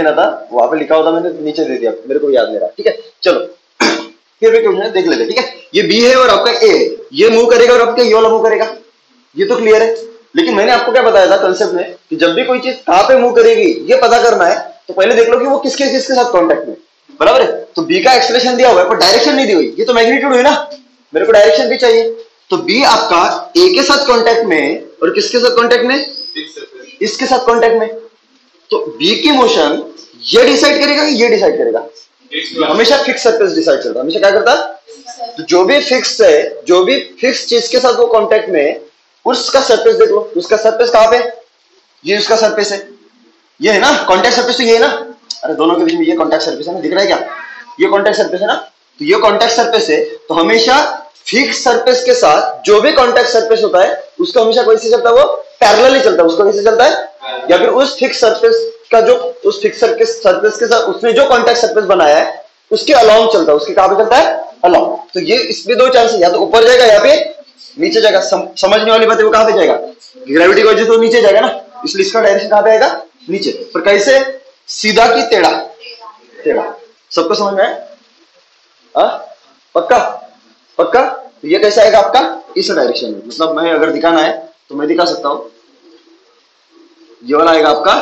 देना था, वहां पे लिखा होता मैंने नीचे दे दिया, मेरे को याद नहीं रहा। ठीक है, चलो फिर भी क्वेश्चन देख लेते। ठीक है, ये बी है और आपका ए है, ये मूव करेगा और आपका ये वाला मूव करेगा, ये तो क्लियर है। लेकिन मैंने आपको क्या बताया था कंसेप्ट में कि जब भी कोई चीज कहां पे मूव करेगी ये पता करना है, तो पहले देख लो कि वो किसके किसके साथ कांटेक्ट में, बराबर है। तो बी का एक्सप्रेशन दिया हुआ है पर डायरेक्शन नहीं दी हुई, ये तो मैग्नीट्यूड हुई ना, मेरे को डायरेक्शन भी चाहिए। तो बी आपका ए के साथ कांटेक्ट में और किसके साथ कांटेक्ट में, इसके साथ कांटेक्ट में। तो बी की मोशन ये डिसाइड करेगा कि ये डिसाइड करेगा, हमेशा फिक्स सरफेस डिसाइड करता है, हमेशा क्या करता है, तो जो भी फिक्स है, जो भी फिक्स चीज के साथ वो कांटेक्ट में, उसका सरफेस देख लो, उसका सरफेस कहां पे, ये उसका सरफेस है, ये है ना कांटेक्ट सरफेस, तो ये है ना, अरे दोनों के बीच में ये कांटेक्ट सरफेस है ना, दिख रहा है क्या, ये कांटेक्ट सरफेस है ना, तो ये कांटेक्ट सरफेस है। तो हमेशा फिक्स सरफेस के साथ जो भी कांटेक्ट सरफेस होता है उसका हमेशा कैसे चलता है, वो पैरेलल ही चलता है, उसको कैसे चलता है, या फिर उस फिक्स सरफेस का जो उस फिक्स सरफेस के साथ उसने जो कांटेक्ट सरफेस बनाया है उसके अलाउंग चलता है, उसके कहां पे चलता है, अलाउंग। तो ये इसमें दो चांस है, या तो ऊपर जाएगा या पे नीचे जाएगा। समझने वाली बात है, वो कहां पे जाएगा, ग्रेविटी की वजह से तो नीचे जाएगा ना, इसलिए इसका डायरेक्शन कहां पे आएगा, नीचे। पर कैसे, सीधा की टेढ़ा, टेढ़ा, सबको समझ में आया, पक्का पक्का। तो ये कैसे आएगा आपका, इस डायरेक्शन में, मतलब मैं अगर दिखाना है तो मैं दिखा सकता हूं, ये वाला आएगा आपका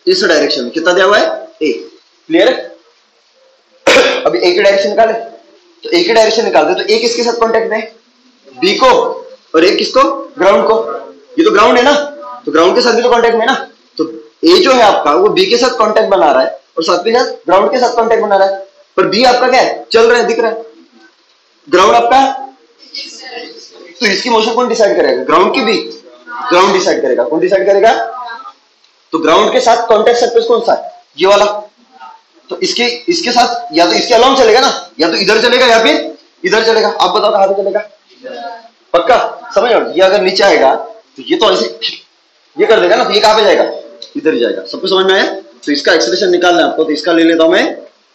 इस डायरेक्शन में, कितना दिया हुआ है, ए, क्लियर है। अभी ए की डायरेक्शन निकाले, तो ए की डायरेक्शन निकालते तो ए किसके साथ कांटेक्ट में, बी को, और एक किसको, ग्राउंड को, ये तो ग्राउंड है ना, तो ग्राउंड के साथ भी तो कांटेक्ट में ना। तो ए जो है आपका वो बी के साथ कांटेक्ट बना रहा है और साथ में ग्राउंड के साथ कांटेक्ट बना रहा है, पर बी आपका क्या है, चल रहा है, दिख रहा है, ग्राउंड आपका, तो इसकी मोशन कौन डिसाइड करेगा, ग्राउंड की बी, ग्राउंड डिसाइड करेगा, कौन डिसाइड करेगा, तो ग्राउंड के साथ कांटेक्ट सरफेस कौन सा है, ये वाला, तो इसके साथ या तो इसके अलाउंग चलेगा ना, या तो इधर चलेगा या फिर इधर चलेगा, आप बताओ कहां पे चलेगा, पक्का समझ लो। ये अगर नीचे आएगा तो ये तो ऐसे ये कर देगा ना, तो ये कहां पे जाएगा, इधर जाएगा, सबको समझ में आया। तो इसका एक्सप्रेशन निकालना है आपको, तो इसका ले लेता हूं मैं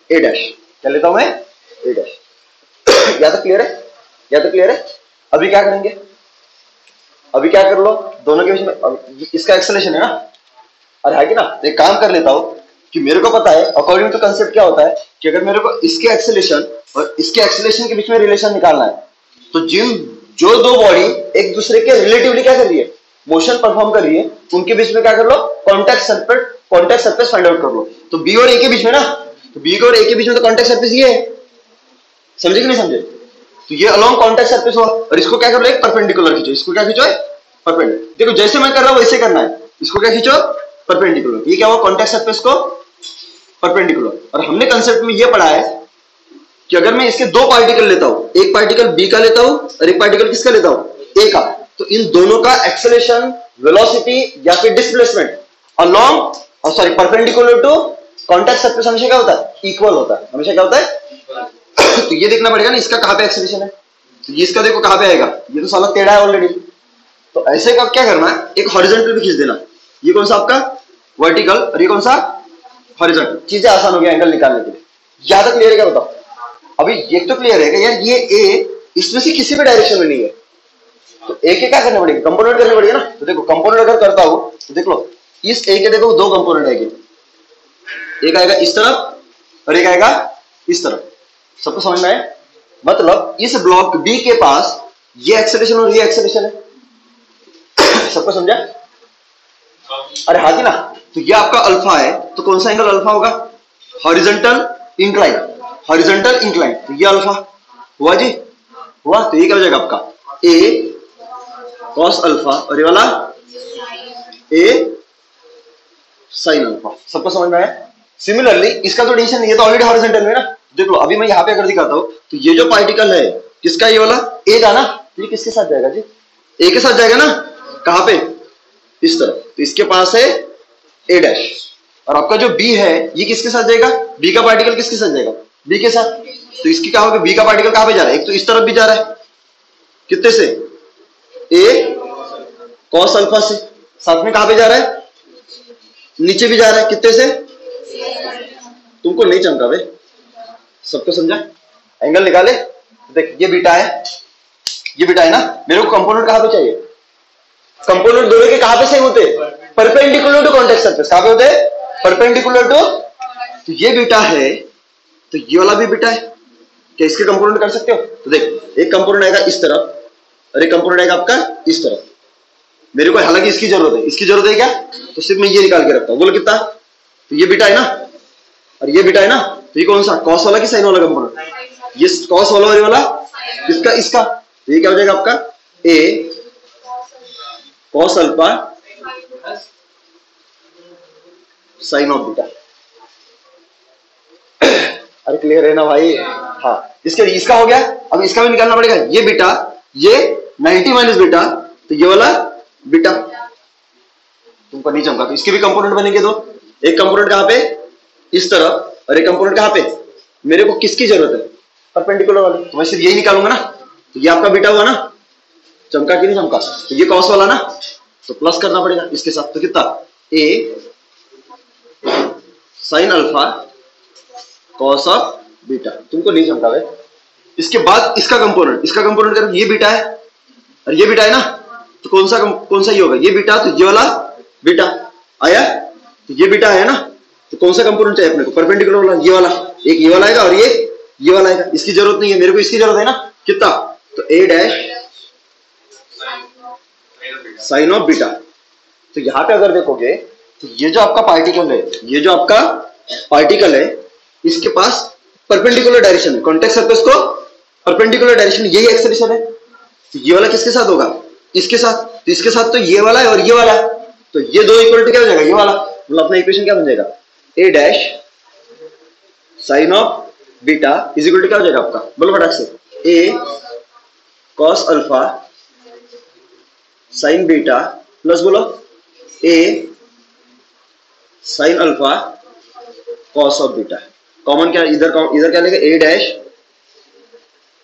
ए डैश, क्या लेता हूं मैं, ए डैश। या तो क्लियर है, या तो क्लियर है। अभी क्या करेंगे, अभी क्या कर लो, दोनों के बीच में इसका एक्सेलरेशन है ना, अरे है कि ना, तो एक काम कर लेता हूं कि मेरे को पता है अकॉर्डिंग टू कंसेप्ट क्या होता है कि अगर मेरे को इसके एक्सेलरेशन और इसके एक्सेलरेशन के बीच में रिलेशन निकालना है, तो जो दो बॉडी एक दूसरे के रिलेटिवली क्या कर रही है, मोशन परफॉर्म कर रही है, उनके बीच में क्या कर लो, कांटेक्ट सरफेस फाइंड आउट कर लो। तो बी और ए के बीच में ना, तो बी और ए के बीच में तो कांटेक्ट सरफेस ये है, समझे कि नहीं समझे, तो ये अलोंग कांटेक्ट सरफेस हुआ, और इसको क्या कर लो, एक परपेंडिकुलर खींचो, इसको क्या खींचो, परपेंडिकुलर, देखो जैसे मैं कर रहा हूं वैसे करना है, इसको क्या खींचो, परपेंडिकुलर, ये क्या हुआ, कांटेक्ट सरफेस को परपेंडिकुलर। और हमने कंसेप्ट में ये पढ़ा है कि अगर मैं इसके दो पार्टिकल लेता हूं, एक पार्टिकल बी का लेता हूं और एक पार्टिकल किसका लेता हूं, ए का, तो इन दोनों का एक्सेलरेशन, वेलोसिटी या फिर displacement along sorry perpendicular to contact surface हमेशा क्या होता है, इक्वल होता है, हमेशा क्या होता है। तो ये देखना पड़ेगा ना, इसका कहां पे एक्सेलरेशन है, तो ये इसका देखो कहां पे आएगा, ये तो साला टेढ़ा है ऑलरेडी। तो ऐसे का क्या करना है, एक हॉरिजॉन्टल भी खींच देना, ये कौन सा आपका वर्टिकल और ये कौन सा हॉरिजॉन्टल, चीजें आसान हो गया एंगल निकालने के लिए। ज्यादा क्लियर है क्या बताओ, अभी ये तो क्लियर है कि यार ये ए इसमें से किसी भी डायरेक्शन में नहीं है, तो ए के क्या करने पड़ेगा, कंपोनेंट करने पड़ेगा ना। तो देखो कंपोनेंट अगर करता हूं तो देख लो, इस ए के देखो दो कंपोनेंट आएंगे, एक आएगा इस तरफ और एक आएगा इस तरफ, सबको समझ में आया। मतलब इस ब्लॉक बी के पास ये एक्सेलरेशन और ये एक्सेलरेशन है, सबको समझा, अरे हाँ जी ना। तो ये आपका अल्फा है, तो कौन सा एंगल अल्फा होगा, हॉरिजॉन्टल इंक्लाइन, हॉरिजॉन्टल इंक्लाइन, तो ये अल्फा हुआ जी, हुआ। तो ये क्या हो जाएगा आपका ए कॉस अल्फा और ये वाला ए साइन अल्फा, सबको समझ में आया। सिमिलरली इसका तो डिवीजन, ये तो ऑलरेडी हॉरिजॉन्टल में ना, देख लो अभी मैं यहाँ पे अगर दिखाता हूं तो ये जो पार्टिकल है किसका, ये वाला ए का ना, तो ये किसके साथ जाएगा जी, ए के साथ जाएगा ना, कहां पे, इस तरफ, तो इसके पास है ए डैश, और आपका जो बी है ये किसके साथ जाएगा, बी का पार्टिकल किसके साथ जाएगा, बी के साथ। तो इसकी क्या होगा, बी का पार्टिकल कहां पे जा रहा है, एक तो इस तरफ भी जा रहा है, कितने से, ए कॉस अल्फा से, साथ में कहां पे जा रहा है, नीचे भी जा रहा है, कितने से, तुमको नहीं चमका बे, सबको समझा। एंगल निकाले, देख ये बीटा है, ये बीटा है ना, मेरे को कंपोनेंट कहां पे चाहिए, कंपोनेंट दोनों के कहां पे सेम होते हैं? Perpendicular to contact surface. कहां पे होते हैं? Perpendicular to. तो ये बीटा है, तो ये वाला भी बीटा है। क्या इसके कंपोनेंट कर सकते हो? तो देख, एक कंपोनेंट आएगा इस तरफ और एक कंपोनेंट आएगा आपका इस तरफ। मेरे को हालांकि इसकी जरूरत है, इसकी जरूरत है क्या? तो सिर्फ मैं ये निकाल के रखता हूं। बोलो कितना? तो ये बीटा है ना और ये बीटा है ना, तो ये कौन सा? कॉस वाला कि साइन वाला कंपोनेंट? ये कॉस वाला और ये वाला इसका इसका। तो ये क्या हो जाएगा आपका? A cos alpha sine of beta. अरे क्लियर है ना भाई? हाँ, इसका हो गया। अब इसका भी निकालना पड़ेगा। ये बीटा, ये 90 माइनस बीटा, तो ये वाला बीटा। तुमको नहीं चमका तो इसके भी कंपोनेंट बनेंगे दो। एक कंपोनेंट कहां पे? इस तरफ, और एक कंपोनेंट कहां पे? मेरे को किसकी जरूरत है? परपेंडिकुलर वाली। तो मैं सिर्फ यही निकालूंगा ना। तो ये आपका बीटा हुआ ना, चमका कि नहीं चमका? तो ये कॉस वाला ना, तो प्लस करना पड़ेगा इसके साथ। तो कितना? A sine alpha cos of beta. तुमको नहीं चमका भाई। इसके बाद इसका कंपोनेंट करो, ये बीटा है और ये बीटा है ना, तो कौन सा ये होगा? ये बीटा, तो ये वाला बीटा आया। तो ये बीटा है ना, तो कौन सा कंपोनेंट चाहिए अपने को? परपेंडिकुलर वाला, ये वाला। एक ये वाला आएगा और ये वाला आएगा। इसकी जरूरत नहीं है, मेरे को इसकी जरूरत है ना। कितना? तो A dash sine of beta. तो यहां पे अगर देखोगे तो ये जो आपका पार्टिकल है, इसके पास परपेंडिकुलर डायरेक्शन है। कॉन्टेक्ट सरफेस को परपेंडिकुलर डायरेक्शन, यही एक्सप्रेशन है। तो ये वाला किसके साथ होगा? इसके साथ। तो इसके साथ तो ये वाला है और ये वाला है, तो ये दो इक्वल टू क्या हो जाएगा? ये वाला। मतलब अपना इक्वेशन क्या बन जाएगा? A dash sine of beta is equal to क्या हो जाएगा आपका? बोलो फटाक से। A cos alpha sine beta plus बोलो A sine alpha cos of beta. Common क्या? इधर क्या लेगा? A dash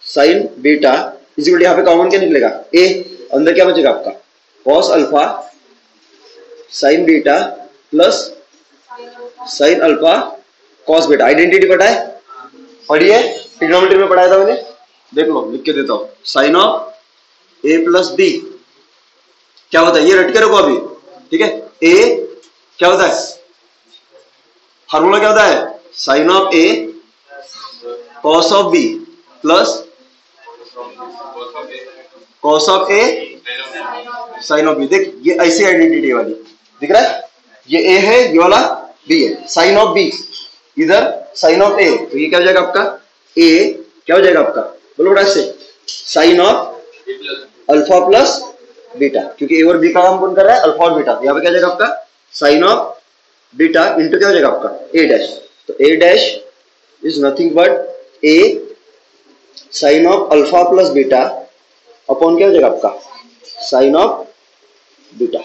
sine beta is equal to, यहां पे कॉमन क्या निकलेगा? ए। अंदर क्या बचेगा आपका? Cos alpha sine beta plus sign alpha cos beta. Identity पता है? पढ़ी है? ट्रिग्नोमेट्री में पढ़ाया था मैंने। देख लो, लिख के देता हूं। Sine of A plus B क्या होता है? ये रट के रखो अभी, ठीक है? ए क्या होता है? फार्मूला क्या होता है? Sine of A cos of B plus cos of A sine of B. देख, ये ऐसी आइडेंटिटी वाली दिख रहा है? ये ए है, ये वाला बी है। साइन ऑफ बी, इधर साइन ऑफ ए, तो ये क्या हो जाएगा आपका? ए क्या हो जाएगा आपका? बोलो बड़ा से। Sine of alpha plus beta, क्योंकि ए और बी का हम कौन कर रहा है? अल्फा और बीटा। यहाँ पे क्या हो जाएगा आपका? साइन ऑफ बीटा इंटू क्या हो जाएगा आपका? A dash. तो A dash is nothing but A sine of alpha plus beta upon क्या हो जाएगा आपका? Sine of beta.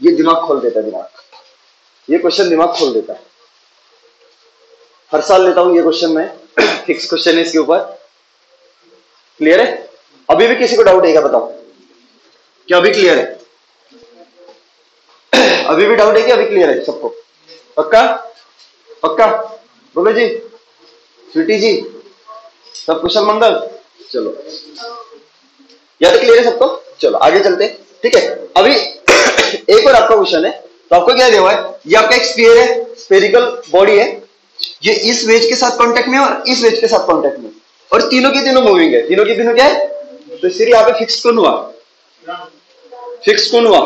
ये दिमाग खोल देता है, ये क्वेश्चन दिमाग खोल देता है। हर साल लेता हूं ये क्वेश्चन में, फिक्स क्वेश्चन है इसके ऊपर। क्लियर है? अभी भी किसी को डाउट है क्या? बताओ, क्या अभी क्लियर है? अभी भी डाउट है कि अभी क्लियर है सबको? पक्का? पक्का बोलो जी। स्वीटी जी, सब कुशल मंगल? चलो, या तो क्लियर है सबको? चलो आगे चलते, ठीक है? अभी एक और आपका क्वेश्चन है, तो आपको क्या दिया हुआ है? ये आपका एक स्फीयर है, स्फेरिकल बॉडी है। ये इस वेज के साथ कांटेक्ट में और इस वेज के साथ कांटेक्ट में, और तीनों की तीनों मूविंग है। तीनों की तीनों क्या है? तो इसलिए यहाँ पे फिक्स कौन हुआ? फिक्स कौन हुआ?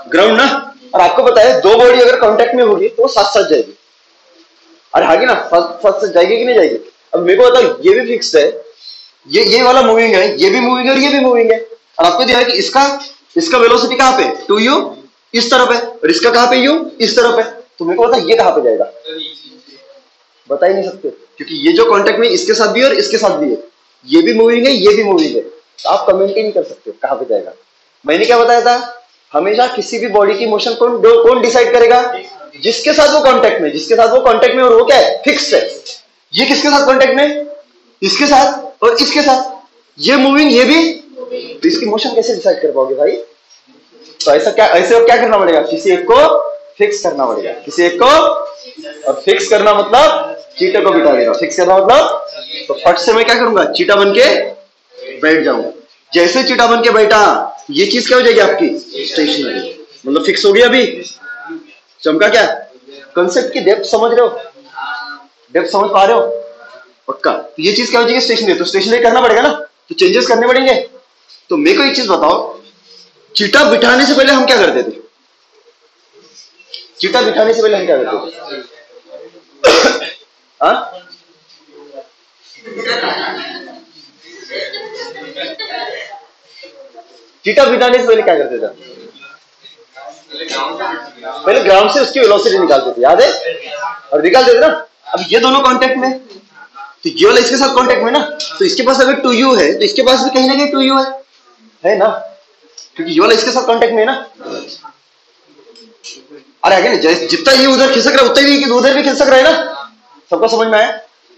ग्राउंड ना। और आपको पता है दो बॉडी अगर कांटेक्ट में होगी तो वो साथ साथ जाएगी। अरे आगे ना, साथ साथ जाएगी कि नहीं जाएगी? अब मेरे को बताओ, ये भी फिक्स है, ये वाला मूविंग है, ये भी मूविंग है और ये भी मूविंग है। और आपको दिया है कि इसका वेलोसिटी कहां पे? 2u इस तरफ है, और इसका कहां पे? u इस तरफ है। तो मेरे को बताओ ये कहां पे जाएगा? बता ही नहीं सकते, क्योंकि ये जो कांटेक्ट में इसके साथ भी है और इसके साथ भी है, ये भी मूविंग है, ये भी मूविंग है। तो आप कमेंट ही नहीं कर सकते कहां पे जाएगा। मैंने क्या बताया था? हमेशा किसी भी बॉडी की मोशन कौन डिसाइड करेगा? जिसके साथ वो कांटेक्ट में, जिसके साथ वो कांटेक्ट में, और वो क्या है? फिक्स है। ये किसके साथ कांटेक्ट में? इसके साथ और इसके साथ। ये मूविंग, ये भी, तो इसकी मोशन कैसे डिसाइड कर पाओगे भाई? तो ऐसे क्या करना पड़ेगा? किसी एक को फिक्स करना पड़ेगा, किसी एक को। और फिक्स करना मतलब चीटा को बिठा देना। फिक्स करना मतलब, तो फट से मैं क्या करूंगा? चीटा बन के बैठ जाऊंगा। जैसे चीटा बन के बैठा, ये चीज क्या हो जाएगी आपकी? स्टेशनरी, मतलब फिक्स हो गया अभी। चमका क्या? कंसेप्ट की डेप्थ समझ रहे हो? डेप्थ समझ पा रहे हो? पक्का। तो ये चीज क्या हो जाएगी? स्टेशनरी। तो स्टेशनरी करना पड़ेगा ना, तो चेंजेस करने पड़ेंगे। तो मेरे को एक चीज बताओ, चीटा बिठाने से पहले हम क्या करते थे? चीटा बिठाने से पहले हम क्या करते थे? हाँ, चीटा बिठाने से पहले क्या करते थे? पहले ग्राउंड से उसकी वेलोसिटी निकालते थे, याद है? और निकालते थे ना। अब ये दोनों कांटेक्ट में, तो ये वाला इसके साथ कांटेक्ट में ना, तो इसके पास अगर 2u है तो इसके पास भी कहीं ना कहीं 2u है ना, क्योंकि ये वाला इसके साथ कांटेक्ट में है ना। अरे आगे नहीं, जितना ये उधर खिसक रहा है उतना ही उधर भी खिसक रहा है ना। सबको समझ में आया?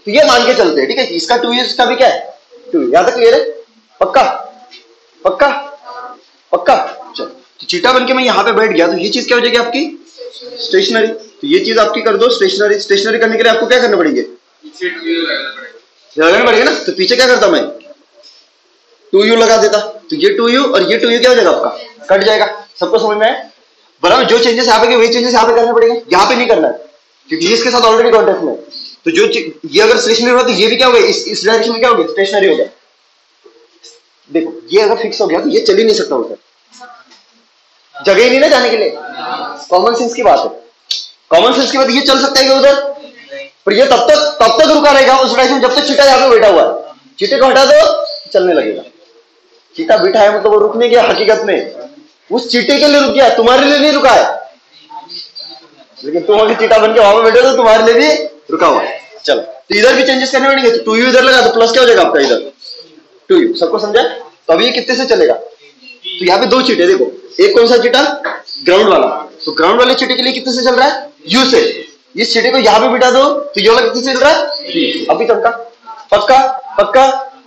तो ये मान के चलते हैं, ठीक है? इसका 2u, इसका भी क्या है? 2u। यहां तक क्लियर है? पक्का पक्का पक्का। चलो, तो चीटा बन के मैं यहाँ पे बैठ गया, तो ये चीज क्या हो जाएगी आपकी? स्टेशनरी। तो ये चीज आपकी कर दो स्टेशनरी। स्टेशनरी करने के लिए आपको क्या करना पड़ेंगे? लगाना पड़ेगा ना। तो पीछे क्या करता मैं? 2u लगा देता। तो ये 2u और ये 2u क्या हो जाएगा आपका? कट जाएगा। सबको समझ में आया? बराबर। जो चेंजेस यहाँ पे वही चेंजेस यहाँ पे करने पड़ेंगे, यहाँ पे नहीं करना है, क्योंकि ये इसके साथ ऑलरेडी कॉन्टेक्ट में। तो जो ये अगर स्टेशनरी होगा तो ये भी क्या हो गया? इस डायरेक्शन में क्या हो गया? स्टेशनरी हो गया। देखो, ये अगर फिक्स हो गया तो ये चल ही नहीं सकता उधर, जगह ही नहीं ना जाने के लिए। कॉमन सेंस की बात है। कॉमन सेंस की बात, ये चल सकता है कि उधर, पर ये तब तक रुका रहेगा उस डायरेक्शन जब तक चीटा यहाँ पे बैठा हुआ है। चीटे को हटा दो, चलने लगेगा। चीटा बैठा है मतलब वो रुक नहीं गया, हकीकत में उस चीटे के लिए रुक गया, तुम्हारे लिए नहीं रुका है। लेकिन तुम अगर चीटा बन के वहां पे बैठे तो तुम्हारे लिए भी रुका हुआ है। चलो, तो इधर भी चेंजेस करने पड़ेंगे। तो 2u इधर लगा तो प्लस क्या हो जाएगा आपका? इधर 2u। सबको समझा? तो अभी ये कितने से चलेगा? तो यहाँ पे दो चीटे, देखो, एक कौन सा चीटा? ग्राउंड वाला। तो ग्राउंड वाले चीटे के लिए कितने से चल रहा है? u से। इस चीटे को यहाँ पे बिठा दो तो ये वाला कितने से चल रहा है? अभी चमका। पक्का पक्का।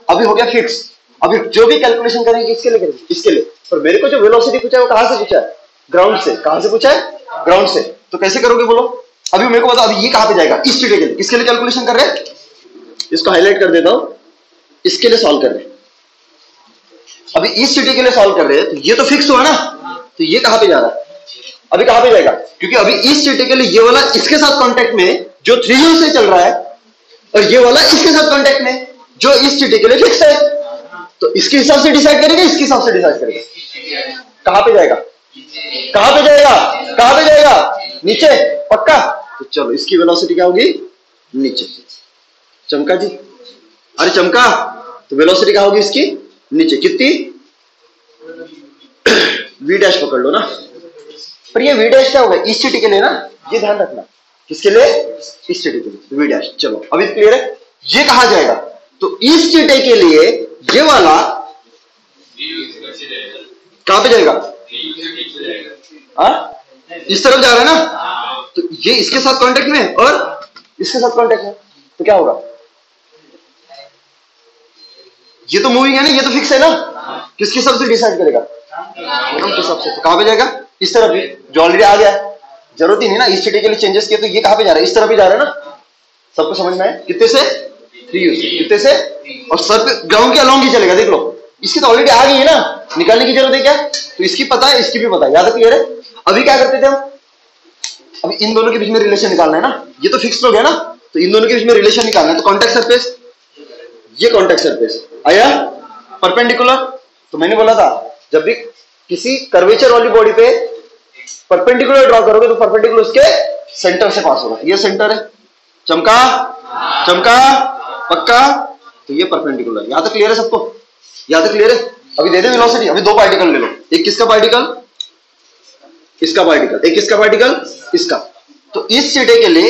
अभी हो गया फिक्स। अभी जो भी कैलकुलेशन करेंगे इसके लिए करेंगे, इसके लिए। पर मेरे को जो वेलोसिटी पूछा है वो कहां से पूछा है? ग्राउंड से। कहां से पूछा है? ग्राउंड से। तो कैसे करोगे बोलो? अभी मेरे को बताओ, अभी ये कहां पे जाएगा? इस चीटे के लिए। किसके लिए कैलकुलेशन कर रहे हैं? इसको हाईलाइट कर देता हूं, इसके लिए सॉल्व कर रहे हैं। अभी इस चीटे के लिए सॉल्व कर रहे हैं, तो ये तो फिक्स हुआ ना, तो ये कहां पे जा रहा है? अभी कहां पे जाएगा? क्योंकि अभी इस चीटे के लिए ये वाला इसके साथ कांटेक्ट में जो 3u से चल रहा है, और ये वाला इसके साथ कांटेक्ट में जो इस चीटे के लिए फिक्स है। तो इसके हिसाब से डिसाइड करेगा, इसके हिसाब से डिसाइड करेगा। कहां पे जाएगा? कहां पे जाएगा? कहां पे जाएगा? नीचे। पक्का। तो चलो, इसकी वेलोसिटी क्या होगी? नीचे। चमका जी? अरे चमका। तो वेलोसिटी क्या होगी इसकी? नीचे। कितनी? v डैश पकड़ लो ना। पर ये v डैश क्या होगा? इस चीटी के लिए ना, ये ध्यान रखना। किसके लिए? इस चीटी के लिए v डैश। चलो, अभी क्लियर है? ये कहां जाएगा? तो इस चीटे के लिए ये वाला कहां पे जाएगा? इस तरफ जा रहा है ना, तो ये इसके साथ कांटेक्ट में और इसके साथ कांटेक्ट में, तो क्या होगा? ये तो मूविंग है ना, ये तो फिक्स है ना। किसके हिसाब से डिसाइड करेगा? के हिसाब से। तो कहां पे जाएगा? इस तरफ भी, जो ऑलरेडी आ गया। जरूरत ही नहीं ना, इस चीटे के लिए चेंजेस किए, तो ये कहां पे जा रहा है? इस तरफ ही जा रहा है ना। सबको समझ में आया? कितने से? 3u से। कितने से? और सर पे ग्राउंड के अलोंग ही चलेगा। देख लो, इसकी तो ऑलरेडी आ गई है ना, निकालने की जरूरत है क्या? तो इसकी पता है, इसकी भी पता है। याद है? क्लियर है? अभी क्या करते थे हम? अभी इन दोनों के बीच में रिलेशन निकालना है ना। ये तो फिक्स हो गया ना, तो इन दोनों के बीच में रिलेशन निकालना है। तो कॉन्टैक्ट सरफेस, ये कॉन्टैक्ट सरफेस आया परपेंडिकुलर। तो मैंने बोला था, जब भी किसी कर्वेचर वाली बॉडी पे परपेंडिकुलर ड्रॉ करोगे तो परपेंडिकुलर उसके सेंटर से पास होगा। ये सेंटर है। चमका? चमका? पक्का। तो ये परपेंडिकुलर। यहां तक क्लियर है सबको? यहां तक क्लियर है? अभी दे दे वेलोसिटी। अभी दो पार्टिकल ले लो, एक किसका पार्टिकल? इसका पार्टिकल। एक किसका पार्टिकल? इसका। तो इस चीटे के लिए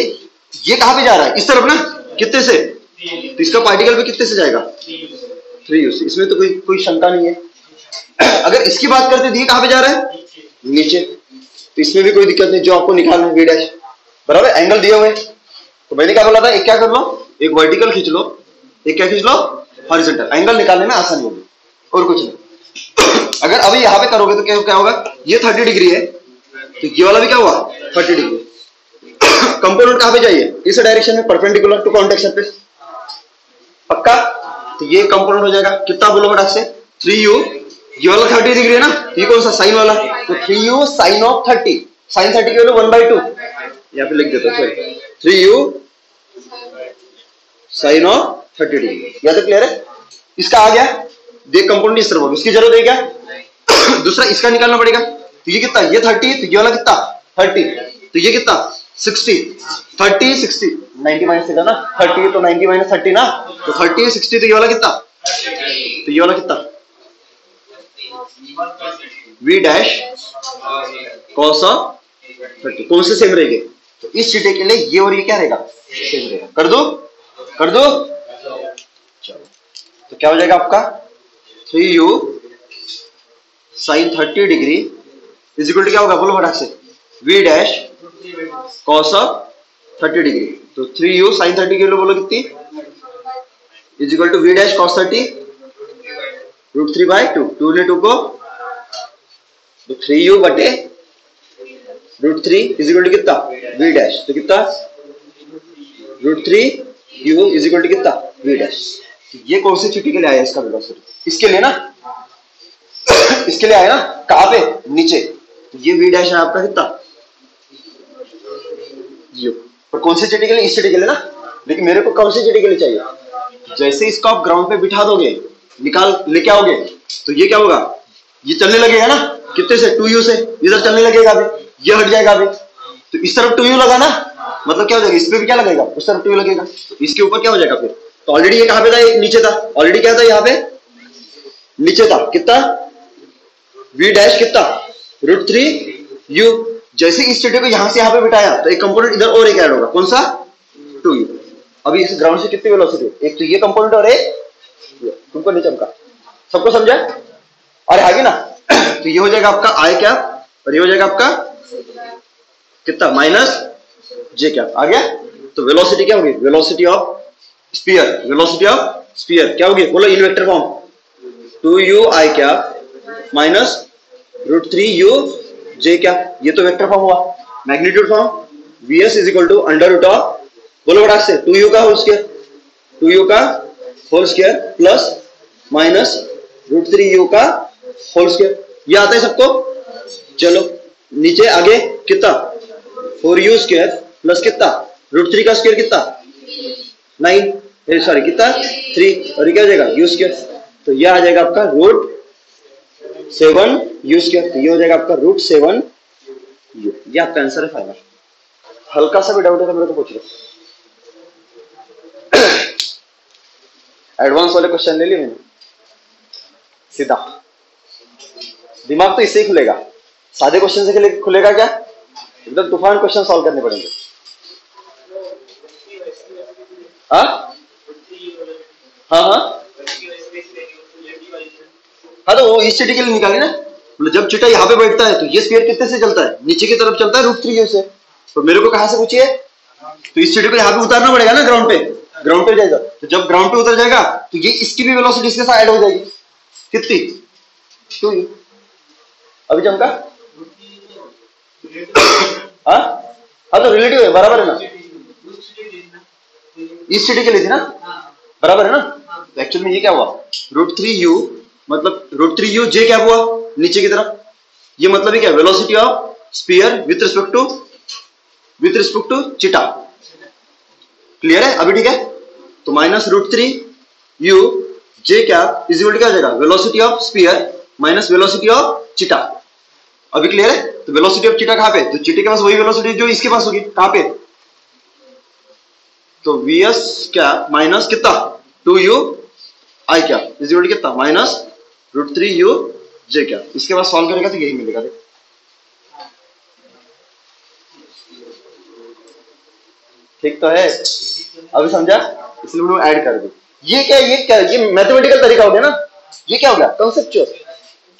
ये कहां पे जा रहा है? इस तरफ ना। कितने से? तो इसका पार्टिकल भी कितने से जाएगा? 3u से। इसमें तो कोई शंका नहीं है। अगर इसकी बात करते तो ये कहां पे जा रहा है? नीचे। तो इसमें भी कोई दिक्कत नहीं, जो आपको निकालना है v डैश। बराबर, एंगल दिए हुए। तो मैंने क्या बोला था? एक क्या कर लो? एक वर्टिकल खींच लो, एक क्या खींच लो? हॉरिजॉन्टल। एंगल निकालने में आसानी होगी, और कुछ नहीं। अगर अभी यहां पे करोगे तो क्या होगा? ये 30 डिग्री है, तो ये वाला भी क्या हुआ? 30 डिग्री। कंपोनेंट कहां पे जाइए? इस डायरेक्शन में, परपेंडिकुलर टू कॉन्टैक्ट सरफेस। पक्का। तो ये कंपोनेंट हो जाएगा कितना? बोलो फटाक से। 3u, ये वाला 30 डिग्री है ना, ये कौन सा साइन वाला, तो 3u साइन ऑफ 30, साइन 30 की वैल्यू 1/2, यहाँ पे लिख देता हूँ, sorry 3u sign of 30 degree. यह तो क्लियर है। इसका आ गया, देख कंपाउंड इस तरह, इसकी जरूरत है क्या दूसरा इसका निकालना पड़ेगा, तो ये कितना, ये 30, तो ये वाला कितना 30, तो ये कितना 60, 30 60 90 माइनस थीटा ना, 30 तो 90 माइनस 30 ना, तो 30 60, तो ये वाला कितना, तो ये वाला कितना v डैश cos ऑफ 30, कौन से सेम रहेंगे, तो इस थीटे के लिए ये और ये क्या रहेगा, सेम रहेगा। कर दो चलो, तो क्या हो जाएगा आपका 3u sine 30 degree is equal to क्या होगा, बोलो फटाक से, v dash cos of 30 degree, तो 3u साइन 30 की बोलो कितनी, is equal to v dash cos 30 √3/2, 2 ने 2 को, तो 3u बटे √3 इज इक्वल टू कितना v डैश, तो कितना √3u इज इक्वल टू कितना v डैश। ये कौन सी चीटी के लिए आया इसका वेलोसिटी, इसके लिए ना इसके लिए आया ना, कहां पे, नीचे, तो ये v डैश है आपका कितना u, पर कौन सी चीटी के लिए, इस चीटी के लिए ना, लेकिन मेरे को कौन सी चीटी के लिए चाहिए, जैसे इसको आप ग्राउंड पे बिठा दोगे, निकाल लेके आओगे, तो ये क्या होगा, ये चलने लगेगा ना, कितने से 2u से, इधर चलने लगेगा अभी, ये हट जाएगा अभी, तो इस तरफ 2u लगा ना, मतलब क्या हो जाएगा, इस पे भी क्या लगेगा, उस तरफ 2u लगेगा, तो इसके ऊपर क्या हो जाएगा फिर, तो ऑलरेडी ये कहां पे था, एक नीचे था, ऑलरेडी क्या था यहाँ पे नीचे था, कितना v डैश कितना √3u, जैसे इस चीटी को यहां से यहां पे बिठाया, तो एक कंपोनेंट इधर और एक ऐड होगा, कौन सा 2u। अभी इस ग्राउंड से कितनी वेलोसिटी, एक तो ये कंपोनेंट और एक, तुमको नहीं चमका, सबको समझा, अरे आगे ना तो ये हो जाएगा आपका आई क्या, और ये हो जाएगा आपका कितना माइनस जे क्या, आ गया। तो वेलोसिटी क्या होगी, velocity of sphere, velocity of sphere क्या होगी, बोलो इन वेक्टर फॉर्म, 2u आई क्या माइनस √3u जे क्या, ये तो वेक्टर फॉर्म हुआ। Magnitude form vs is equal to under root of, बोलो फटाक से 2u का होल स्क्वायर, 2u का whole square plus minus √3u का होल स्क्वायर, ये आता है सबको। चलो नीचे आगे कितना 4u स्क्वायर प्लस कितना √3 का स्क्वायर कितना 9, सॉरी कितना 3, और ये क्या हो जाएगा u स्क्वायर, तो ये आ जाएगा आपका √7u स्क्वायर, तो ये हो जाएगा आपका √7u, ये आपका आंसर है फाइनल। हल्का सा भी डाउट है तो मेरे को पूछ लो, एडवांस वाले क्वेश्चन ले लिए मैंने, सीधा दिमाग तो इससे ही खुलेगा, सादे क्वेश्चन से खुलेगा क्या, एकदम तूफान क्वेश्चन सॉल्व करने पड़ेंगे। हाँ हाँ हाँ हाँ, तो वो इस चीटी के लिए निकाली ना, मतलब जब चीटा यहाँ पे बैठता है तो ये स्फीयर कितने से चलता है, नीचे की तरफ चलता है √3u से, तो मेरे को कहां से पूछिए, तो इस चीटी को यहाँ पे उतारना पड़ेगा ना, ग्राउंड पे जाएगा, तो जब ग्राउंड पे उतर जाएगा तो ये इसकी भी वेलोसिटी इसके साथ ऐड हो जाएगी, कितनी 2u। अभी चमका, हाँ तो रिलेटिव है, बराबर है ना, इस चीटी के लिए थी ना, बराबर है ना, तो एक्चुअल में ये क्या हुआ √3u, मतलब √3u जे क्या हुआ नीचे की तरफ, ये मतलब क्या velocity of sphere with respect to चीटा, क्लियर है अभी, ठीक है। तो माइनस √3u जे क्या इज इक्वल टू क्या हो जाएगा, velocity of sphere minus velocity of cheetah, अभी क्लियर है। तो वेलोसिटी ऑफ चीटा कहां पे, तो चीटे के पास वही वेलोसिटी जो इसके पास होगी, कहां पे, तो vs क्या माइनस कितना 2u आई क्या इज इक्वल टू कितना माइनस √3u जे क्या, इसके बाद सॉल्व करेगा तो यही मिलेगा, देख ठीक तो है, अभी समझा, इसलिए मैंने ऐड कर दी। ये क्या ये मैथमेटिकल तरीका हो गया ना, ये क्या हो गया कंसेप्चुअल,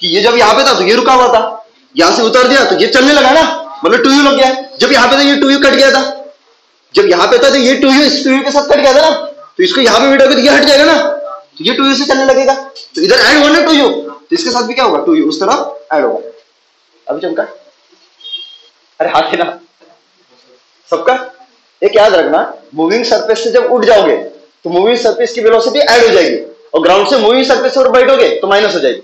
कि ये जब यहाँ पे था तो ये रुका हुआ था, यहां से उतर दिया तो ये चलने लगा ना, मतलब 2u लग गया, जब यहाँ पे था ये 2u कट गया था, जब यहाँ पे था तो ये 2u इस 2u के साथ कट गया था ना, तो इसको यहाँ पे बिठाओगे तो ये हट जाएगा ना, तो ये 2u से चलने लगेगा, तो इधर ऐड हुआ ना 2u, तो इसके साथ भी क्या होगा 2u उस तरफ ऐड होगा। अभी चमका, अरे हाथ है ना सबका, एक याद रखना, मूविंग सरफेस से जब उठ जाओगे तो मूविंग सरफेस की वेलोसिटी ऐड हो जाएगी, और ग्राउंड से मूविंग सरफेस पर बैठोगे तो माइनस हो जाएगी,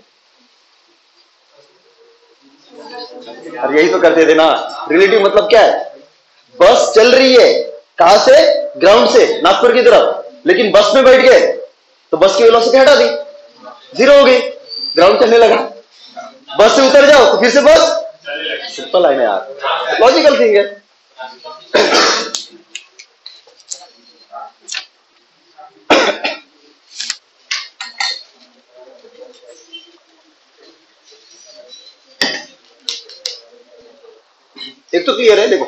और यही तो करते थे ना। रिलेटिव मतलब क्या है, बस चल रही है कहां से, ग्राउंड से नागपुर की तरफ, लेकिन बस में बैठ गए तो बस की वेलोसिटी हटा दी, 0 हो गई, ग्राउंड चलने लगा। बस से उतर जाओ तो फिर से बस, सिंपल है ना यार, लॉजिकल थिंग है। एक तो क्लियर है, देखो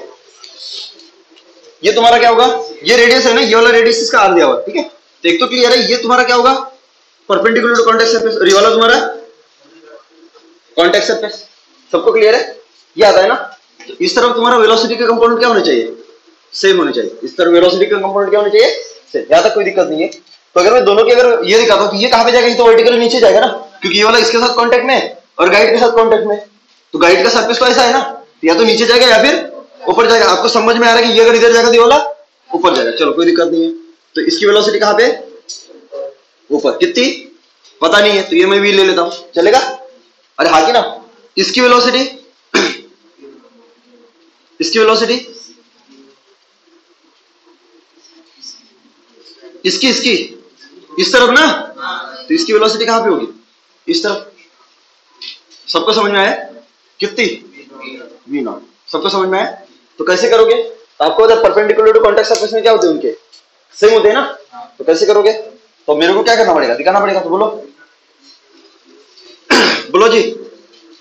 ये तुम्हारा क्या होगा, ये रेडियस है ना, ये वाला रेडियस इसका आर दिया हुआ, ठीक है। तो एक तो क्लियर है, ये तुम्हारा क्या होगा, परपेंडिकुलर टू कॉन्टैक्ट सरफेस, और ये वाला तुम्हारा कॉन्टैक्ट सरफेस। सबको क्लियर है, ये आता है ना। तो इस तरफ तुम्हारा वेलोसिटी का कंपोनेंट क्या होने चाहिए, सेम होने चाहिए। इस तरफ वेलोसिटी का कंपोनेंट क्या होने चाहिए, सेम। यहां तक कोई दिक्कत नहीं है। तो अगर मैं दोनों की अगर ये दिखाता हूं कि ये कहां पे जाएगा, ये तो वर्टिकली नीचे जाएगा ना, क्योंकि ये वाला इसके साथ कॉन्टैक्ट में है और गाइड के साथ कॉन्टैक्ट में। तो गाइड का सरफेस तो ऐसा है ना, या तो नीचे जाएगा या फिर ऊपर जाएगा। आपको समझ में आ रहा है कि ये अगर इधर जाएगा तो ये वाला ऊपर जाएगा, चलो कोई दिक्कत नहीं है। तो इसकी वेलोसिटी कहां पे, ऊपर, कितनी पता नहीं है, तो ये मैं भी ले लेता हूं, चलेगा। अरे हाँ कि ना, इसकी वेलोसिटी इसकी वेलोसिटी इसकी इस तरफ ना, तो इसकी वेलोसिटी कहां पे होगी, इस तरफ। सबको समझ में आया, कितनी, v नॉट। सबको समझ में आया। तो कैसे करोगे, तो आपको परपेंडिकुलर टू कॉन्टैक्ट सरफेस में क्या होते हैं, उनके सेम होते हैं ना। तो कैसे करोगे, तो मेरे को क्या करना पड़ेगा, दिखाना पड़ेगा। तो बोलो बोलो जी।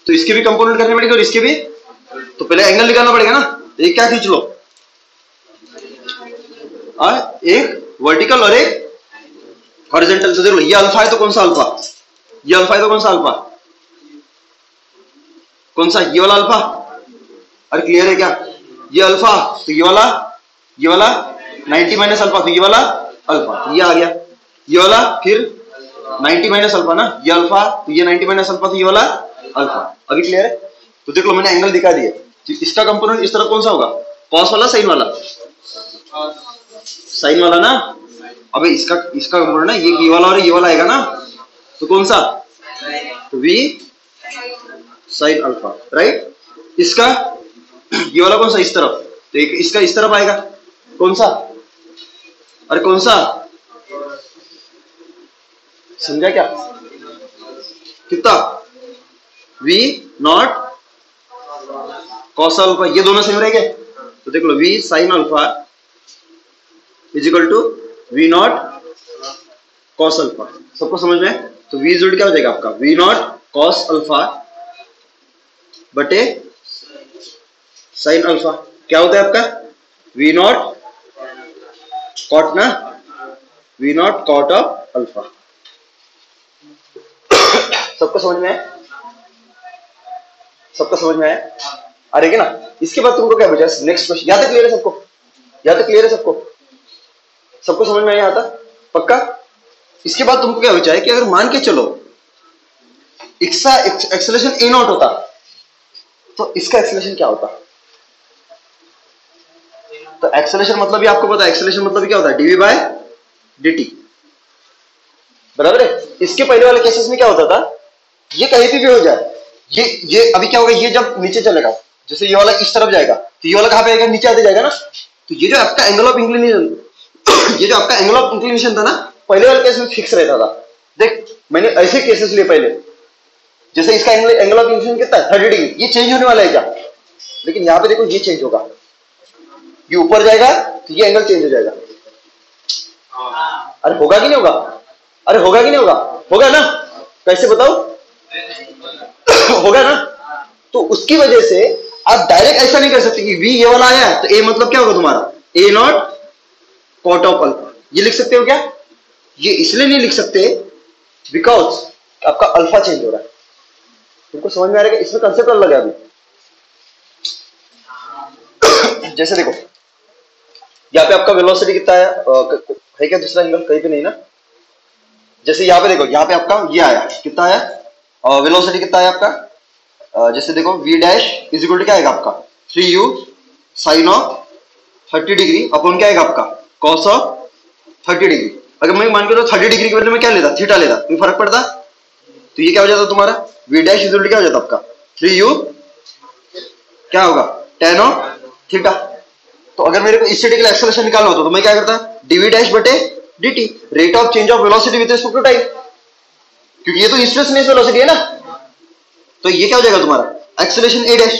तो इसके भी कंपोनेंट करने पड़ेगा और इसके भी। तो पहले एंगल निकालना पड़ेगा ना। एक क्या खींच लो, एक वर्टिकल और एक हॉरिजॉन्टल। तो देखो ये अल्फा है तो कौन सा अल्फा, ये अल्फा है तो कौन सा अल्फा, कौन सा, ये वाला अल्फा। अरे क्लियर है क्या, ये अल्फा तो ये वाला 90 माइनस अल्फा, तो ये वाला अल्फा, ये आ गया। ये वाला फिर 90 माइनस अल्फा ना, ये अल्फा, तो ये 90 माइनस अल्फा, तो ये वाला अल्फा। अभी क्लियर है। तो देख लो मैंने एंगल दिखा दिया। इसका कंपोनेंट इस तरफ कौन सा होगा, कॉस वाला, साइन वाला, साइन वाला ना। अबे इसका कंपोनेंट ना, ये वाला और ये वाला आएगा ना, तो कौन सा, तो वी साइन अल्फा, राइट। इसका ये वाला कौन सा, इस तरफ, तो एक इसका इस तरफ आएगा, कौन सा, अरे कौन सा, समझा क्या, कितना, v नॉट कॉस अल्फा, ये दोनों सेम रहेंगे। तो देख लो v sine alpha is equal to v naught cos alpha. सबको समझ में। तो v इज क्या हो जाएगा आपका, v नॉट कॉस अल्फा बटे साइन अल्फा। क्या होता है आपका, v नॉट कॉट ना, v not caught of alpha. सबको समझ में है, सबको समझ में आया। अरे ना, इसके बाद तुमको क्या बचा, नेक्स्ट क्वेश्चन। यहां तक क्लियर है सबको, यहां तक क्लियर है सबको, सबको समझ में आया यहां तक, पक्का। इसके बाद तुमको क्या बचा है कि अगर मान के चलो इसका एक्सेलरेशन ए नॉट होता तो इसका एक्सेलरेशन क्या होता। तो एक्सेलरेशन मतलब भी आपको पता है, एक्सेलरेशन मतलब क्या होता है, डीवी बाय dt, बराबर है। इसके पहले वाले केसेस में क्या होता था, ये कहीं पे भी हो जाए, ये अभी क्या होगा, ये जब नीचे चलेगा, जैसे ये वाला इस तरफ जाएगा तो ये वाला कहां पे आएगा, नीचे आते जाएगा ना। तो ये जो आपका एंगल ऑफ इंक्लिनेशन ये जो आपका एंगल ऑफ इंक्लिनेशन था ना, पहले वाले केस में फिक्स रहता था। देख मैंने ऐसे केसेस लिए पहले, जैसे इसका एंगल ऑफ इंक्लिनेशन कितना है, 30 डिग्री। ये चेंज होने वाला है क्या, लेकिन यहां पे देखो ये चेंज होगा, ये ऊपर जाएगा तो ये एंगल चेंज हो जाएगा। अरे होगा कि नहीं होगा, अरे होगा कि नहीं होगा, होगा ना। कैसे बताओ, होगा ना। तो उसकी वजह से आप डायरेक्ट ऐसा नहीं कर सकते कि v ये वाला आया है तो a मतलब क्या होगा तुम्हारा, a not caught of alpha. ये लिख सकते हो क्या, ये इसलिए नहीं लिख सकते बिकॉज आपका अल्फा चेंज हो रहा है। तुमको समझ में आ रहा है, इसमें कंसेप्ट अलग है अभी। जैसे देखो यहाँ पे आपका वेलोसिटी कितना है क्या, दूसरा एंगल कहीं पे नहीं ना। जैसे यहाँ पे देखो, यहाँ पे आपका ये आया, कितना आया, और वेलोसिटी कितना है आपका, जैसे देखो v dash is equal to क्या आएगा आपका, 3u sign of 30 degree upon क्या आएगा आपका, कॉस ऑफ 30 डिग्री। अगर मैं मान के तो 30 डिग्री के बदले में क्या लेता, थीटा लेता, कोई फर्क पड़ता। तो ये क्या हो जाता तुम्हारा, v dash is equal to क्या हो जाता आपका, 3u क्या होगा, टेन ऑफ थीटा। तो अगर मेरे को स्टैटिकल एक्सेलरेशन निकालना होता तो मैं क्या करता, डीवी डैश बटे dt, rate of change of velocity with respect to time, क्योंकि ये तो इंस्टेंटेनियस वेलोसिटी है ना। तो ये क्या हो जाएगा तुम्हारा acceleration a dash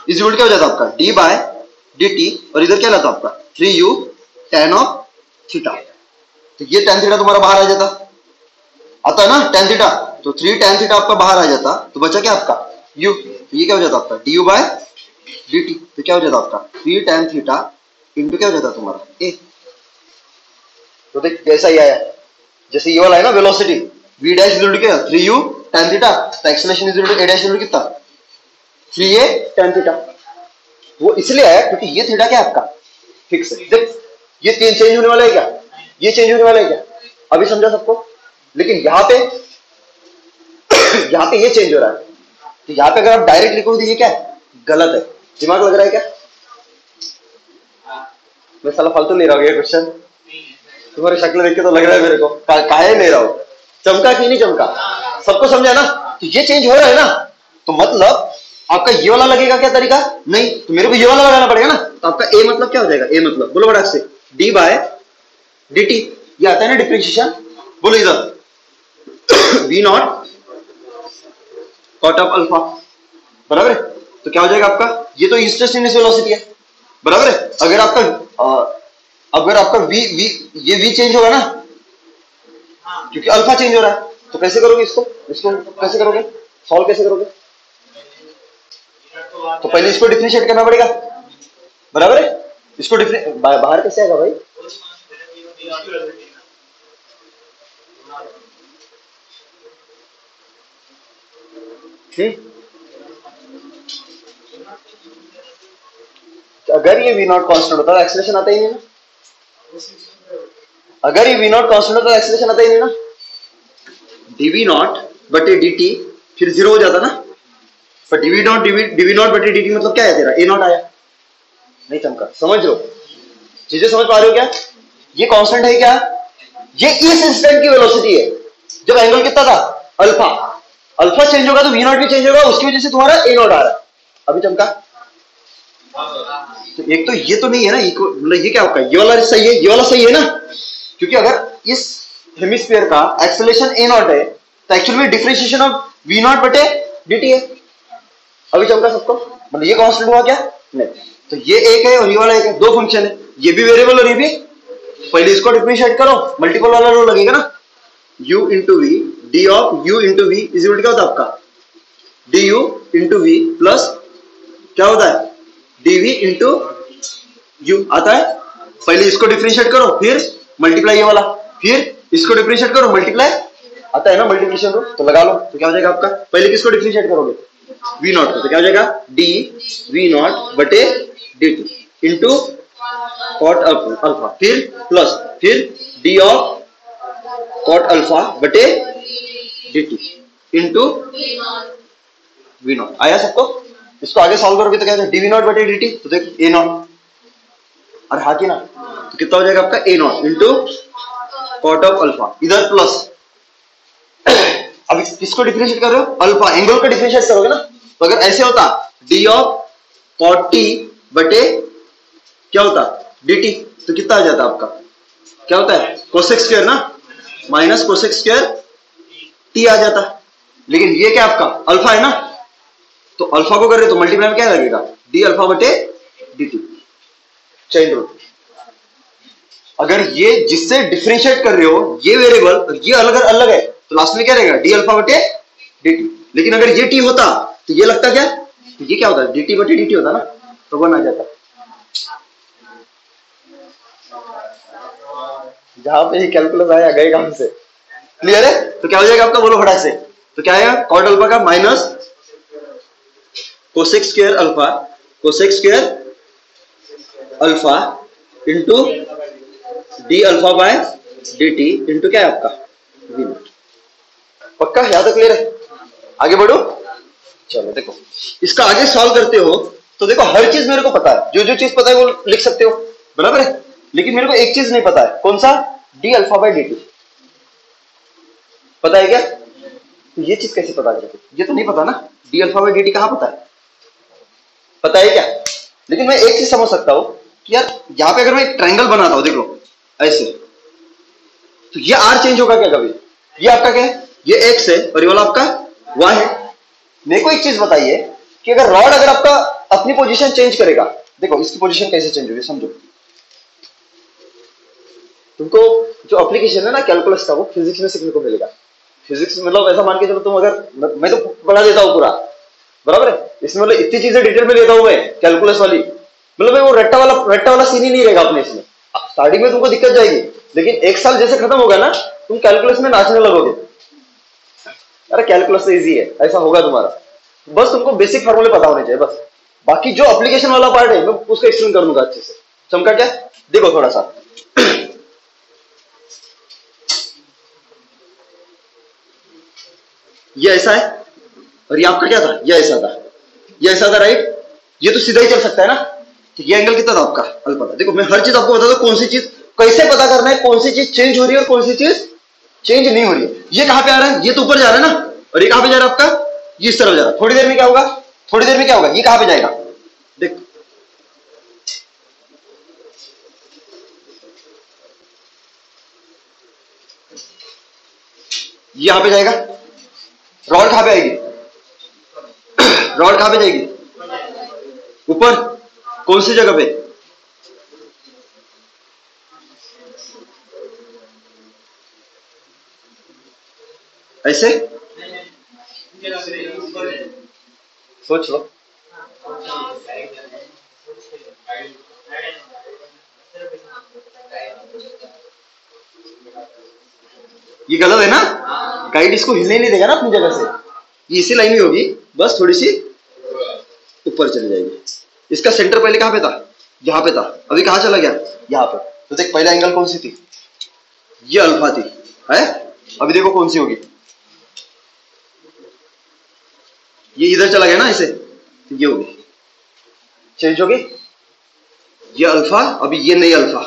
is equal क्या हो जाता आपका d बाय dt, और इधर क्या रहता आपका 3u tan ऑफ थीटा। तो ये tan थीटा तुम्हारा बाहर आ जाता, आता है ना tan थीटा, तो 3 tan थीटा आपका बाहर आ जाता, तो बचा क्या आपका u, तो ये क्या हो जाता आपका du बाय dt, तो क्या हो जाता आपका 3 tan थीटा इंटू क्या हो जाता तुम्हारा a। तो देख कैसा ही आया, जैसे ये वाला है ना velocity v dash equal to क्या 3u tan थीटा, तो acceleration equal to a dash equal to कितना 3a tan थीटा। वो इसलिए आया क्योंकि ये थीटा क्या आपका फिक्स है। देख ये चेंज होने वाला है क्या, ये चेंज होने वाला है क्या, अभी समझा सबको। लेकिन यहाँ पे ये चेंज हो रहा है, तो यहाँ पे अगर आप डायरेक्ट लिखोगे तो ये क्या है, गलत है। दिमाग लग रहा है क्या, मैं साला फालतू ले रहा हूँ ये क्वेश्चन, तुम्हारी शक्ल देख के तो लग रहा है मेरे को काहे ले रहा हूँ, चमका कि नहीं चमका, सबको समझा ना। तो ये चेंज हो रहा है ना, तो मतलब आपका ये वाला लगेगा क्या तरीका, नहीं तो मेरे को ये वाला लगाना पड़ेगा ना। तो आपका a मतलब क्या हो जाएगा, a मतलब बोलो बड़ा से d बाय dt, ये आता है ना डिफरेंशिएशन, बोलो इधर v not caught of alpha, बराबर है। तो क्या हो जाएगा आपका, ये तो इंस्टेंटेनियस वेलोसिटी है, बराबर है। अगर आपका v ये v चेंज होगा ना, क्योंकि अल्फा चेंज हो रहा है, तो कैसे करोगे इसको कैसे करोगे, सॉल्व कैसे करोगे, तो पहले इसको डिफरेंशिएट करना पड़ेगा, बराबर है। इसको बाहर कैसे आएगा भाई, अगर ये v नॉट कांस्टेंट होता तो एक्सेलरेशन आता ही नहीं ना, अगर ये v नॉट कांस्टेंट होता तो एक्सेलरेशन आता ही नहीं ना। dv नॉट बटे dt फिर जीरो हो जाता ना, पर dv नॉट बटे dt मतलब क्या है तेरा a नॉट आया, नहीं चमका, समझ लो चीजें समझ पा रहे हो क्या। ये कांस्टेंट है क्या, ये इस इंस्टेंट की वेलोसिटी है जब एंगल कितना था अल्फा, अल्फा चेंज होगा तो v नॉट भी चेंज होगा, उसकी वजह से तुम्हारा a नॉट आ रहा है। अभी चमका, तो एक तो ये तो नहीं है ना, मतलब ये क्या होगा, ये वाला सही है, ये वाला सही है ना, क्योंकि अगर इस हेमिस्फीयर का एक्सेलरेशन a नॉट है तो एक्चुअली में डिफरेंशिएशन ऑफ v नॉट बटे dt है। अभी चमका सबको, मतलब ये कांस्टेंट हुआ क्या, नहीं, तो ये एक है और ये वाला एक है, दो फंक्शन है, ये भी वेरिएबल और ये भी। पहले इसको डिफरेंशिएट करो, मल्टीपल वाला रूल लगेगा ना, u into V D of u into V is equal क्या होता है आपका du इंटू वी प्लस क्या होता है dv इंटू u आता है। पहले इसको डिफरेंशिएट करो, फिर मल्टीप्लाई ये वाला, फिर इसको डिफरेंशिएट करो, मल्टीप्लाई आता है ना मल्टीप्लिकेशन रूल, तो लगा लो। तो क्या हो जाएगा आपका, पहले किसको डिफरेंशिएट करोगे v नॉट को, तो क्या हो जाएगा d v नॉट बटे dt इंटू कॉट अल्फा, फिर प्लस फिर d ऑफ कॉट अल्फा बटे dt इंटू v नॉट आया सबको। इसको आगे सॉल्व करोगे तो क्या है dv नॉट बटे dt, तो देख a नॉट और हाँ की ना, तो कितना हो जाएगा आपका a naught into cot of alpha, इधर प्लस अब किसको डिफरेंशिएट कर रहे हो, अल्फा एंगल को डिफरेंशिएट करोगे ना। तो अगर ऐसे होता d ऑफ कॉट t बटे क्या होता dt, तो कितना आ जाता आपका, क्या होता है कोसेक स्क्वायर ना, माइनस कोसेक स्क्वायर t आ जाता। लेकिन ये क्या आपका अल्फा है ना, तो अल्फा को कर रहे तो मल्टीप्लाई में क्या लगेगा d अल्फा बटे dt, चेन रूल। अगर ये जिससे डिफरेंशिएट कर रहे हो ये वेरिएबल और ये अलग अलग है, तो लास्ट में क्या रहेगा d अल्फा बटे dt। लेकिन अगर ये t होता तो ये लगता क्या, तो ये क्या होता है dt बटे dt होता ना, तो 1 आ जाता। जहां पे ही कैलकुलस आया गए काम से, क्लियर है। तो क्या हो जाएगा आपका, बोलो फटाक से, तो क्या आएगा कॉट अल्फा का minus cosec square alpha, cosec square alpha into D alpha by dt into क्या है आपका v नॉट। पक्का याद है, क्लियर है, आगे बढ़ो। चलो देखो इसका आगे सॉल्व करते हो तो देखो हर चीज मेरे को पता है, जो जो चीज पता है वो लिख सकते हो, बराबर है। लेकिन मेरे को एक चीज नहीं पता है, कौन सा, d अल्फा बाय dt पता है क्या, तो ये चीज कैसे पता करोगे, ये तो नहीं पता ना, d अल्फा बाय dt कहां पता है, पता है क्या? लेकिन मैं एक चीज समझ सकता हूं कि यार यहाँ पे अगर मैं एक ट्रायंगल बनाता हूं, देख लो ऐसे, तो ये आर चेंज होगा क्या कभी? ये आपका क्या है? ये एक्स है और ये वाला आपका वाई है। मेरे को एक चीज बताइए कि अगर रॉड अगर आपका अपनी पोजीशन चेंज करेगा, देखो इसकी पोजीशन कैसे चेंज होगी समझो। तुमको जो एप्लीकेशन है ना कैलकुलस का, वो फिजिक्स में सीखने को मिलेगा। फिजिक्स मतलब ऐसा मान के चलो तुम, अगर मैं तो पढ़ा देता हूँ पूरा, बराबर है, इसमें मतलब इतनी चीजें डिटेल में लेता हूं मैं कैलकुलस वाली, मतलब वो रट्टा वाला सीन ही नहीं रहेगा अपने इसमें। स्टार्टिंग में तुमको दिक्कत जाएगी, लेकिन एक साल जैसे खत्म होगा ना, तुम कैलकुलस में नाचने लगोगे। अरे कैलकुलस तो इजी है, ऐसा होगा तुम्हारा। बस तुमको बेसिक फॉर्मूले पता होने चाहिए बस। बाकी जो एप्लीकेशन वाला पार्ट है मैं उसको एक्सप्लेन कर दूंगा अच्छे से। चमका क्या? देखो थोड़ा सा ये ऐसा है और ये आपका क्या था? ये ऐसा था, ये ऐसा था, राइट? ये तो सीधा ही चल सकता है ना। तो ये एंगल कितना था आपका? अल्फा था। देखो मैं हर चीज आपको बता दूं, कौन सी चीज कैसे पता करना है, कौन सी चीज चेंज हो रही है और कौन सी चीज चेंज नहीं हो रही है। ये कहां पे आ रहा है? ये तो ऊपर जा रहा है ना, और ये कहां पे जा रहा है आपका? ये इस तरफ जा रहा है। थोड़ी देर में क्या होगा? थोड़ी देर में क्या होगा? ये कहां पे जाएगा? देख, ये यहां पे जाएगा। रॉड कहां पे आएगी? रॉड कहां पे जाएगी? ऊपर। कौन सी जगह पे? ऐसे सोच लो। ये गलत है ना? गाइड इसको हिलने नहीं देगा ना अपनी जगह से, ये इसी लाइन में होगी, बस थोड़ी सी ऊपर चली जाएगी। इसका सेंटर पहले कहां पे था? यहां पे था। अभी कहां चला गया? यहां पे। तो देख पहला एंगल कौन सी थी? ये अल्फा थी, है? अभी देखो कौन सी होगी? ये इधर चला गया ना ऐसे, ये होगी, चेंज होगी। ये अल्फा, अभी ये नहीं अल्फा।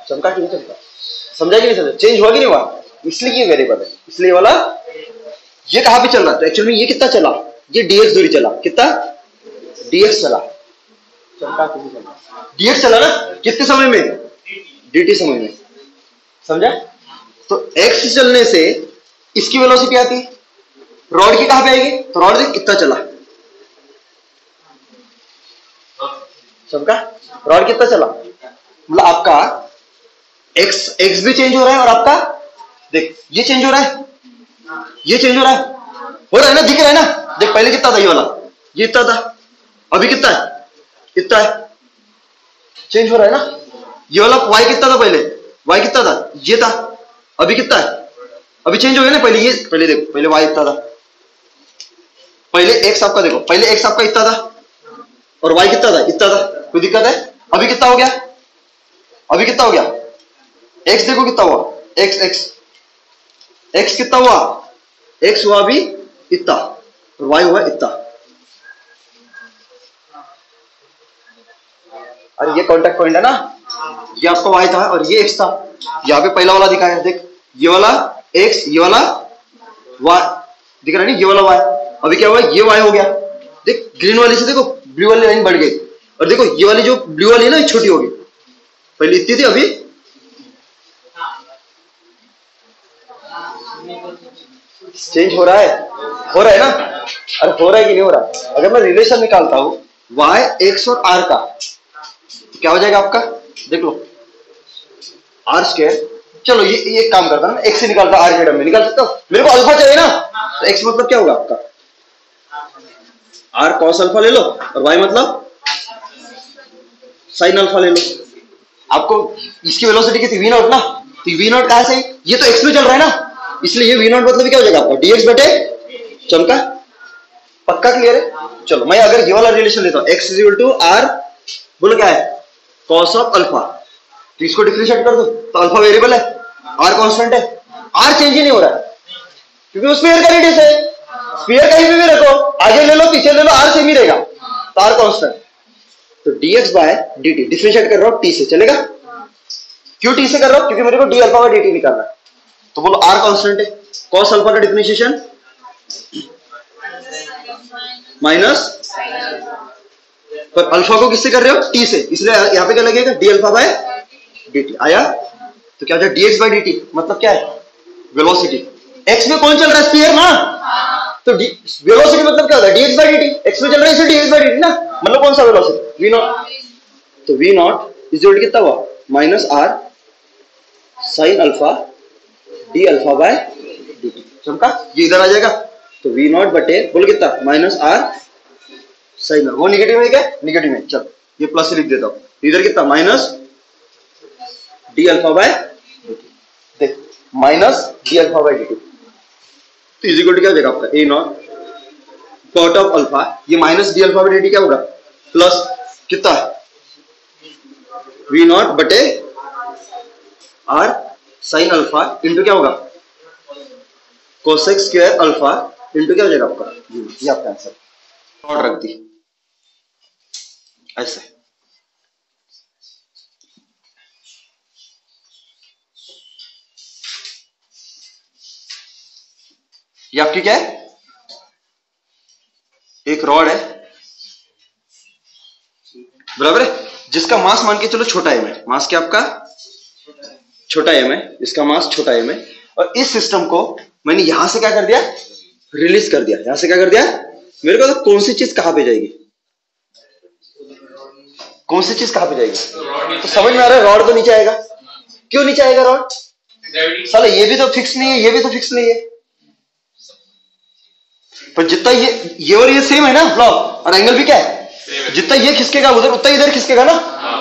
चमका कि नहीं चमका? समझा कि नहीं समझा? चेंज हुआ कि नहीं हुआ? इसलिए ये वेरिएबल है, इसलिए वाला ये कहां पे चल रहा है? तो एक्चुअली में ये कितना चला? ये dx दूरी चला। कितना? dx चला। चमका कि नहीं चमका? dx चला ना, कितने समय में? dt समय में। समझा? तो x चलने से इसकी वेलोसिटी आती, रॉड की कहां पे आएगी? तो रॉड देख कितना चला, समझा? रॉड कितना चला, मतलब आपका x भी चेंज हो रहा है और आपका देख ये चेंज हो रहा है, ये चेंज हो रहा है ना, दिख रहा है ना? देख पहले कितना था ये वाला? ये इतना था, अभी कितना है? इतना है। चेंज हो रहा है ना? ये वाला y कितना था पहले? y कितना था? ये था। अभी कितना है? अभी चेंज हो गया ना। पहले ये, पहले देखो, पहले y इतना था, पहले x आपका देखो, पहले x आपका इतना था और y कितना था? इतना था। कोई दिक्कत है? अभी कितना हो गया? अभी कितना हो गया? x देखो कितना हुआ? x कितना हुआ? x हुआ अभी इतना और y हुआ इतना। अरे ये कॉन्टेक्ट पॉइंट है ना, ये आपका y था और ये x था। यहाँ पे पहला वाला दिखाया, देख ये वाला x, ये वाला y दिख रहा है नहीं? ये वाला y। अभी क्या हुआ? ये y हो गया। देख ग्रीन वाली से देखो ब्लू वाली लाइन बढ़ गई, और देखो ये वाली जो ब्लू वाली है ना, ये छोटी होगी। पहले इतनी थी, अभी चेंज हो रहा है। हो रहा है ना? अरे हो रहा है कि नहीं हो रहा है? अगर मैं रिलेशन निकालता हूं y, x और r का, तो क्या हो जाएगा आपका? देख लो आर स्क्वायर। चलो ये एक काम करता ना, x से निकालता, r के टर्म में निकाल सकता हूं। मेरे को अल्फा चाहिए ना, तो x मतलब क्या होगा आपका? r cos अल्फा ले लो, और y मतलब साइन अल्फा ले लो। आपको इसकी वेलोसिटी कितनी? v नॉट ना, तो v नॉट कहां से? ये तो x में चल रहा है ना, इसलिए ये v नॉट मतलब क्या हो जाएगा आपका? dx बटे चमका। पक्का क्लियर है? चलो मैं अगर ये वाला रिलेशन लेता हूं, x is equal to r, बोलो क्या है? cos of alpha. तो इसको डिफरेंशिएट कर दो, तो अल्फा वेरिएबल है, r कांस्टेंट है, r चेंज ही नहीं हो रहा है क्योंकि उस स्फीयर का रेडियस है। स्फीयर कहीं पे भी रखो, आगे ले लो पीछे ले लो, r सेम ही रहेगा, तो r कांस्टेंट। तो dx बाय dt डिफरेंशिएट कर रहा हूं t से, चलेगा? क्यों t से कर रहा हूं? क्योंकि मेरे को d अल्फा बाय dt निकालना है। तो बोलो r कांस्टेंट है, cos अल्फा का डिफरेंशिएशन माइनस, पर अल्फा को किससे कर रहे हो? टी से, इसलिए यहां पे क्या लगेगा? D alpha bye D T. आया? तो क्या हो जाए? dx बाय dt, मतलब क्या है? वेलोसिटी। एक्स में कौन चल रहा है? स्फीयर ना, तो वेलोसिटी मतलब क्या होता है? dx bye dt। एक्स में चल रहा है इसे dx बाय dt ना, मतलब कौन सा वेलोसिटी? v naught. तो v नॉट इज इक्वल कितना हुआ? Minus R sine alpha D alpha by dt। समझा? ये इधर आ जाएगा, तो v नॉट बटे बोल कितना? Minus R sine. वो निगेटिव है क्या? निगेटिव है, चल ये प्लस से लिख देता हूं। इधर कितना? माइनस डी अल्फा बाय देख, minus D alpha by dt, तो इज इक्वल टू क्या हो जाएगा आपका? ए नॉट कॉट ऑफ अल्फा, ये minus D alpha by dt क्या होगा? प्लस कितना? वी नॉट बटे आर साइन अल्फा इंटू क्या होगा? कोसेक स्क्वायर अल्फा इंटू क्या हो जाएगा आपका? ये आपका आंसर। नॉट रख दी ऐसे। ये आपकी क्या है? एक रॉड है, बराबर है, जिसका मास मान के चलो छोटा एम है। मास क्या आपका? छोटा एम है, इसका मास छोटा एम है। और इस सिस्टम को मैंने यहां से क्या कर दिया? रिलीज कर दिया। यहां से क्या कर दिया? मेरे को तो कौन सी चीज कहां पे जाएगी? कौन सी चीज कहां पे जाएगी? तो समझ में आ रहा है, रॉड तो नीचे आएगा। क्यों नीचे आएगा रॉड? साला ये भी तो फिक्स नहीं है, ये भी तो फिक्स नहीं है, पर जितना ये और ये सेम है ना ब्लॉक, और एंगल भी क्या है? जितना ये खिसकेगा उधर, उतना इधर खिसकेगा ना।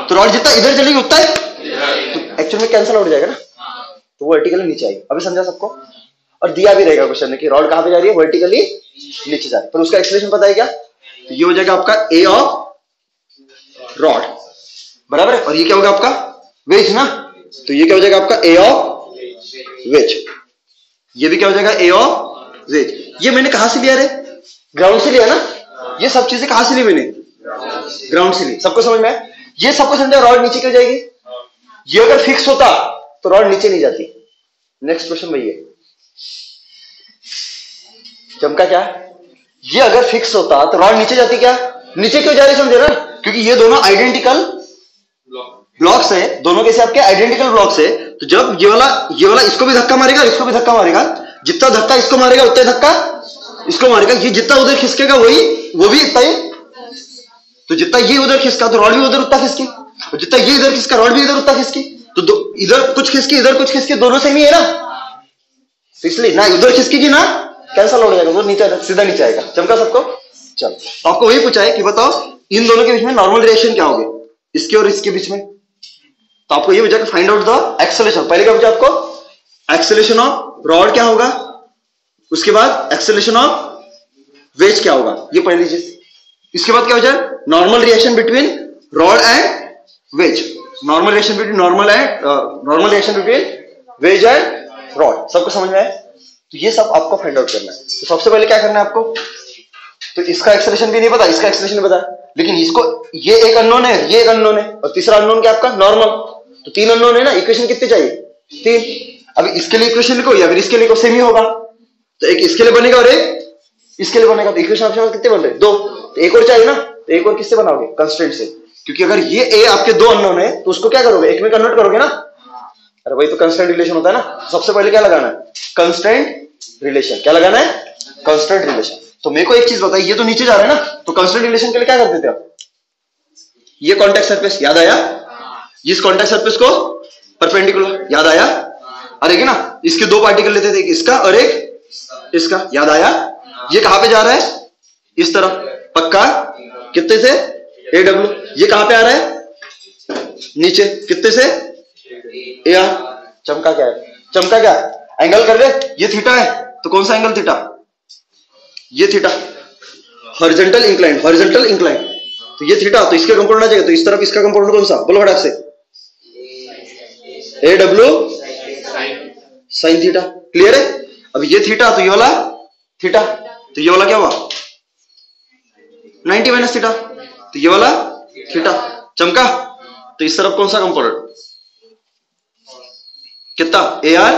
तो रॉड जितना इधर चलेगी उतना है, तो एक्चुअल में कैंसिल हो जाएगा ना, तो वो वर्टिकली नीचे आएगी। अभी समझा सबको? और दिया भी रहेगा क्वेश्चन में कि रॉड कहां पे जा रही है? वर्टिकली नीचे जा रही है। पर उसका एक्सप्रेशन पता है क्या? तो ये हो जाएगा आपका ए ऑफ रॉड, बराबर है। और ये क्या होगा आपका? वेज ना, तो ये क्या हो जाएगा आपका? ए ऑफ वेज। ये भी क्या हो जाएगा? ए ऑफ वेज। ये मैंने कहां से लिया रे? ग्राउंड से लिया ना। ये सब चीजें कहां से ली मैंने? ग्राउंड से ली। सबको समझ में आया? ये सबको समझा? रॉड नीचे क्यों जाएगी? ये अगर फिक्स होता तो रॉड नीचे नहीं जाती। नेक्स्ट क्वेश्चन वही है, चमका क्या? ये अगर फिक्स होता तो रॉड नीचे जाती क्या? नीचे क्यों जा रही? समझे ना, क्योंकि ये दोनों आइडेंटिकल ब्लॉक्स है। दोनों कैसे आपके? आइडेंटिकल ब्लॉक्स है। तो जब ये वाला इसको भी धक्का मारेगा, इसको भी धक्का मारेगा, जितना धक्का इसको मारेगा उतना धक्का इसको मारेगा। ये जितना उधर खिसकेगा वो भी इतना ही। तो जितना ये उधर खिसका तो रॉड भी उधर उतना खिसकी, और जितना ये इधर खिसका रॉड भी इधर उतना खिसकी। तो इधर कुछ खिसकी इधर कुछ खिसकी, दोनों सेम ही है ना, तो इसलिए ना उधर खिसकेगी ना कैंसल हो जाएगा, वो नीचे सीधा नीचे आएगा। चमका सबको? चलो, तो आपको वही पूछा है कि बताओ इन दोनों के बीच में नॉर्मल रिएक्शन क्या होगी, इसके और इसके बीच में। तो आपको ये पूछा कि फाइंड आउट द एक्सेलरेशन। पहले क्या पूछा आपको? एक्सेलरेशन ऑफ रॉड क्या होगा, उसके बाद एक्सेलरेशन ऑफ वेज क्या होगा, ये पढ़ लीजिए। इसके बाद क्या हो जाए? Normal reaction between rod and wedge, normal reaction between wedge and rod. सबको समझ में आया? तो ये सब आपको फाइंड आउट करना है। तो सबसे पहले क्या करना है आपको? तो इसका एक्सेलरेशन भी नहीं पता, इसका एक्सेलरेशन नहीं पता, लेकिन इसको ये एक अननोन है, ये एक अननोन है, और तीसरा अननोन क्या आपका? नॉर्मल। तो तीन अननोन है ना, इक्वेशन कितने चाहिए? तीन। अभी इसके लिए इक्वेशन लिखो या फिर इसके लिए सेम ही होगा, तो एक इसके लिए बनेगा और एक इसके लिए बनेगा। तो इक्वेशन आपके कितने बन रहे? दो। तो एक और चाहिए ना, तो एक और किससे बनाओगे? कंस्ट्रेंट से। क्योंकि अगर ये ए आपके दो अननोन है तो उसको क्या करोगे? एक में कन्वर्ट करोगे ना। अरे वही तो कंस्ट्रेंट रिलेशन होता है ना। सबसे पहले क्या लगाना है? Constraint relation. क्या लगाना है? Constraint relation. तो मेरे को एक चीज बताइए, ये तो नीचे जा रहा है ना, तो कंस्ट्रेंट रिलेशन के लिए क्या करते थे आप? ये कॉन्टैक्ट सरफेस याद आया? इस कॉन्टैक्ट सरफेस को परपेंडिकुलर याद आया? अरे ना, इसके दो पार्टिकल लेते थे, एक इसका और एक इसका, याद आया? ये कहां पे जा रहा है? इस तरफ, पक्का? कितने से? AW। ये कहां पे आ रहा है? नीचे, कितने से? AR। चमका क्या है? चमका क्या? एंगल कर रहे, ये थीटा है, तो कौन सा एंगल? थीटा। ये theta, horizontal incline, horizontal incline, तो ये थीटा, तो इसके कंपोनेंट आ जाएगा। तो इस तरफ इसका कंपोनेंट कौन सा? बोलो फटाक से। AW sine theta. क्लियर है? अब ये थीटा, तो ये वाला थीटा, तो ये वाला क्या हुआ? 90 माइनस थीटा, तो ये वाला थीटा। चमका? तो इस तरफ कौन सा कंपोनेंट? कितना? AR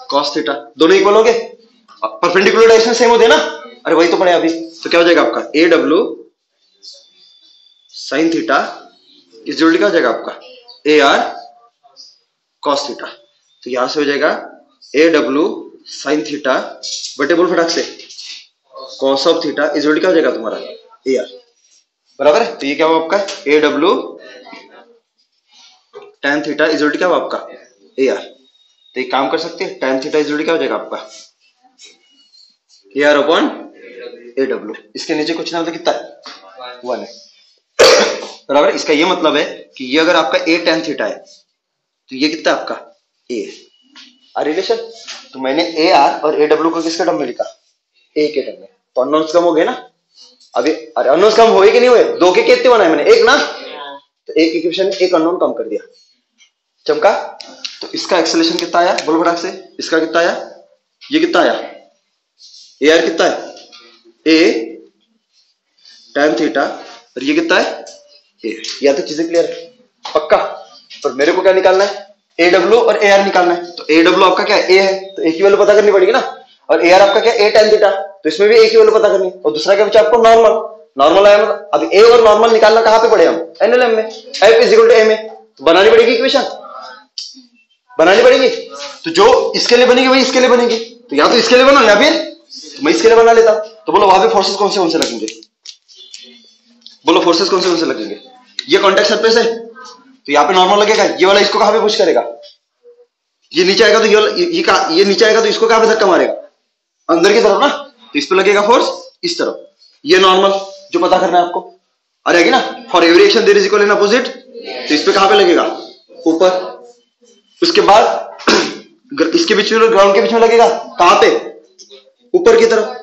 cos theta. दोनों इक्वल हो गए, परपेंडिकुलर डायरेक्शन सेम होते हैं ना, अरे वही तो पढ़े अभी। तो क्या हो जाएगा आपका ए डब्ल्यू साइन थीटा इस जोड़ी क्या हो जाएगा आपका ए आर कॉस थीटा। तो यहां से हो जाएगा ए डब्ल्यू साइन थीटा बटे बोल फटाक से कॉस ऑफ थीटा इस जोड़ी क्या हो जाएगा तुम्हारा ए आर, बराबर है। तो ये क्या हुआ आपका A W tan theta is equal to क्या हुआ आपका ए आर। तो एक काम कर सकते हैं tan theta is equal to क्या हो जाएगा आपका A R upon A W. इसके नीचे कुछ ना तो कितना है 1 है, बराबर। इसका ये मतलब है कि ये अगर आपका ए tan थीटा है तो ये कितना आपका ए है रिलेशन। तो मैंने ए आर और ए डब्ल्यू को किसके टर्म में लिखा ए के टर्म में। तो अननोन्स कम हो गए ना अभी। अरे अननोन्स कम हुए कि नहीं हुए, दो के कितने बनाए मैंने एक ना, तो एक इक्वेशन एक अननोन कम कर दिया चमका। तो इसका एक्सेलेरेशन कितना आया बोलो फटाक से, इसका कितना आया, ये कितना आया ए आर कितना है ए tan थीटा और ये कितना है ए। या तो चीजें क्लियर है पक्का। पर मेरे को क्या निकालना है ए डब्ल्यू और ए आर निकालना है। तो ए डब्ल्यू आपका क्या ए है तो ए की वैल्यू पता करनी पड़ेगी ना, और ए आर आपका क्या ए tan थीटा, तो इसमें भी ए की वैल्यू पता करनी। और दूसरा क्या बचा आपको नॉर्मल, नॉर्मल आया मतलब अब ए और नॉर्मल निकालना कहां पे पड़े हम एनएलएम में एफ इज इक्वल टू ए में। तो बनानी पड़ेगी इक्वेशन, बनानी पड़ेगी। तो जो इसके लिए बनेगी वही इसके लिए बनेगी। तो या तो इसके लिए बनो या फिर तो मैं इसके लिए बना लेता। तो बोलो वहां पे फोर्सेस कौन से लगेंगे, बोलो फोर्सेस कौन से लगेंगे। ये कॉन्टेक्ट सरफेस है तो यहाँ पे नॉर्मल लगेगा, ये वाला इसको कहां पे पुश करेगा, ये नीचे आएगा तो ये नीचे आएगा तो इसको कहां पे धक्का मारेगा अंदर की तरफ ना, तो इस पे लगेगा फोर्स इस तरफ। ये नॉर्मल जो पता करना है आपको आ रहेगी ना, for every action there is equal in opposite. तो इस पे कहां पे लगेगा ऊपर। उसके बाद इसके बीच में ग्राउंड के बीच में लगेगा कहां पे ऊपर की तरफ।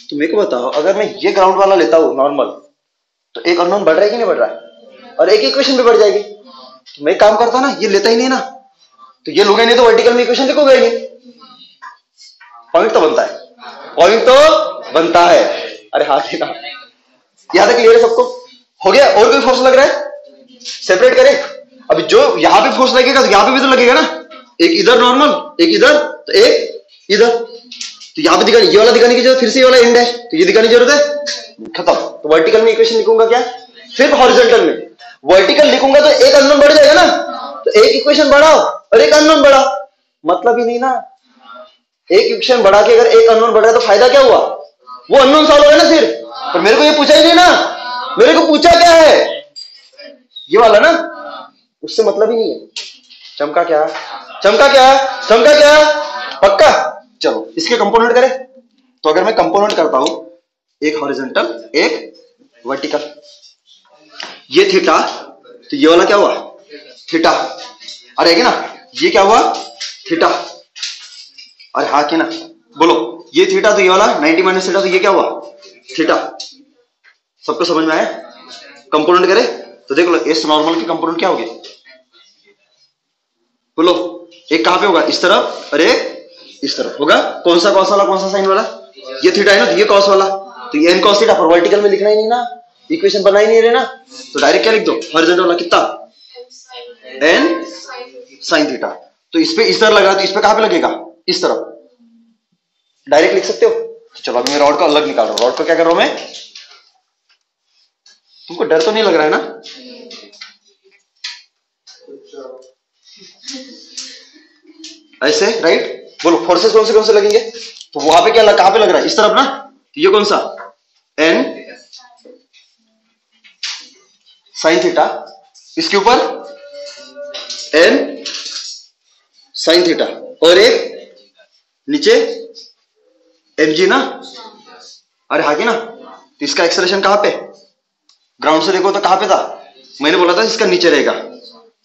तो मेरे को बताओ अगर मैं ये ग्राउंड वाला लेता हूं नॉर्मल तो एक अननोन बढ़ रहा है कि नहीं बढ़ रहा है, और एक इक्वेशन भी बढ़ जाएगी। तो मैं काम करता ना ये लेता ही नहीं ना, तो ये लोगे नहीं तो वर्टिकल में इक्वेशन लिखोगे नहीं। पॉइंट तो बनता है, पॉइंट तो बनता है। अरे हाँ ठीक है यहां तक क्लियर है सबको, हो गया। और कोई फोर्स लग रहा है सेपरेट करें। अभी जो यहां पे फोर्स लगेगा तो यहां पे भी तो लगेगा ना, एक इधर नॉर्मल एक इधर तो एक इधर। तो यहां पे दिखाने ये वाला दिखाने की जरूरत, फिर से ये वाला एंड है तो ये दिखाने की जरूरत है, खत्म। तो वर्टिकल में इक्वेशन लिखूंगा क्या, फिर हॉरिजॉन्टल में वर्टिकल लिखूंगा तो एक अननोन बढ़ जाएगा ना, तो एक इक्वेशन बढ़ाओ और एक अननोन बढ़ा, मतलब ही नहीं ना। एक इक्वेशन बढ़ा के अगर एक अननोन बढ़ रहा है तो फायदा क्या हुआ, वो अननोन सॉल्व है ना सिर्फ। पर मेरे को ये पूछा ही नहीं ना, मेरे को पूछा क्या है ये वाला ना, उससे मतलब ही नहीं है। चमका क्या, चमका क्या, चमका क्या पक्का। चलो इसके कंपोनेंट करें। तो अगर मैं कंपोनेंट करता हूं एक हॉरिजॉन्टल एक वर्टिकल, ये थीटा तो ये वाला क्या हुआ थीटा, अरे है ना ये क्या हुआ थीटा, अरे हाँ कि ना बोलो ये थीटा तो ये वाला 90 माइनस थीटा तो ये क्या हुआ थीटा। सबको समझ में आया। कंपोनेंट करे तो देख लो एस नॉर्मल की कंपोनेंट क्या होगी बोलो, एक कहां पे होगा इस तरफ और एक इस तरफ होगा। कौन सा कॉस वाला कौन सा साइन वाला, ये थीटा है ना तो ये कॉस वाला, तो ये एन कॉस थीटा। पर वर्टिकल में लिखना ही नहीं ना, इक्वेशन बना ही नहीं रहे ना, तो डायरेक्ट क्या लिख दो हॉरिजॉन्टल वाला कितना एन साइन थीटा। तो इस पे इस तरह लगा तो इस पे कहां पे लगेगा इस तरफ, डायरेक्ट लिख सकते हो। तो चलो अभी मैं रॉड को अलग निकाल रहा हूं। रॉड को क्या कर रहा हूं मैं, तुमको डर तो नहीं लग रहा है ना, ऐसे राइट बोलो फोर्सेस कौन से लगेंगे। तो वहां पे क्या कहां पे लग रहा है इस तरफ ना, तो ये कौन सा एन साइन थीटा, इसके ऊपर एन साइन थीटा और एक नीचे एम जी ना, अरे हाँ कि ना। तो इसका एक्सेलरेशन कहां पे, ग्राउंड से देखो तो कहां पे था, मैंने बोला था इसका नीचे रहेगा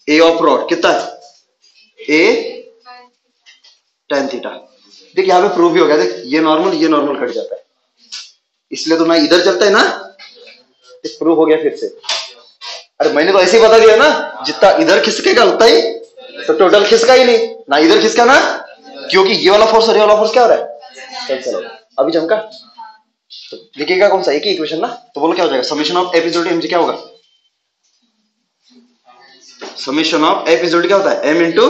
ए ऑफ रॉड कितना है ए tan थीटा। देख यहां पे प्रूव भी हो गया, देख ये नॉर्मल कट जाता है, इसलिए तो ना इधर चलता है ना, प्रूव हो गया फिर से। अरे मैंने तो ऐसे ही बता दिया ना, जितना इधर खिसकेगा उतना ही, तो टोटल खिसका ही नहीं ना इधर खिसका ना, क्योंकि ये वाला फोर्स और ये वाला फोर्स क्या हो रहा है कैंसिल हो। अभी चमका तो लिखेगा कौन सा एक ही इक्वेशन ना, तो बोलो क्या हो जाएगा summation of F is equal to mg क्या होगा, summation of F is equal to क्या होता है m इंटू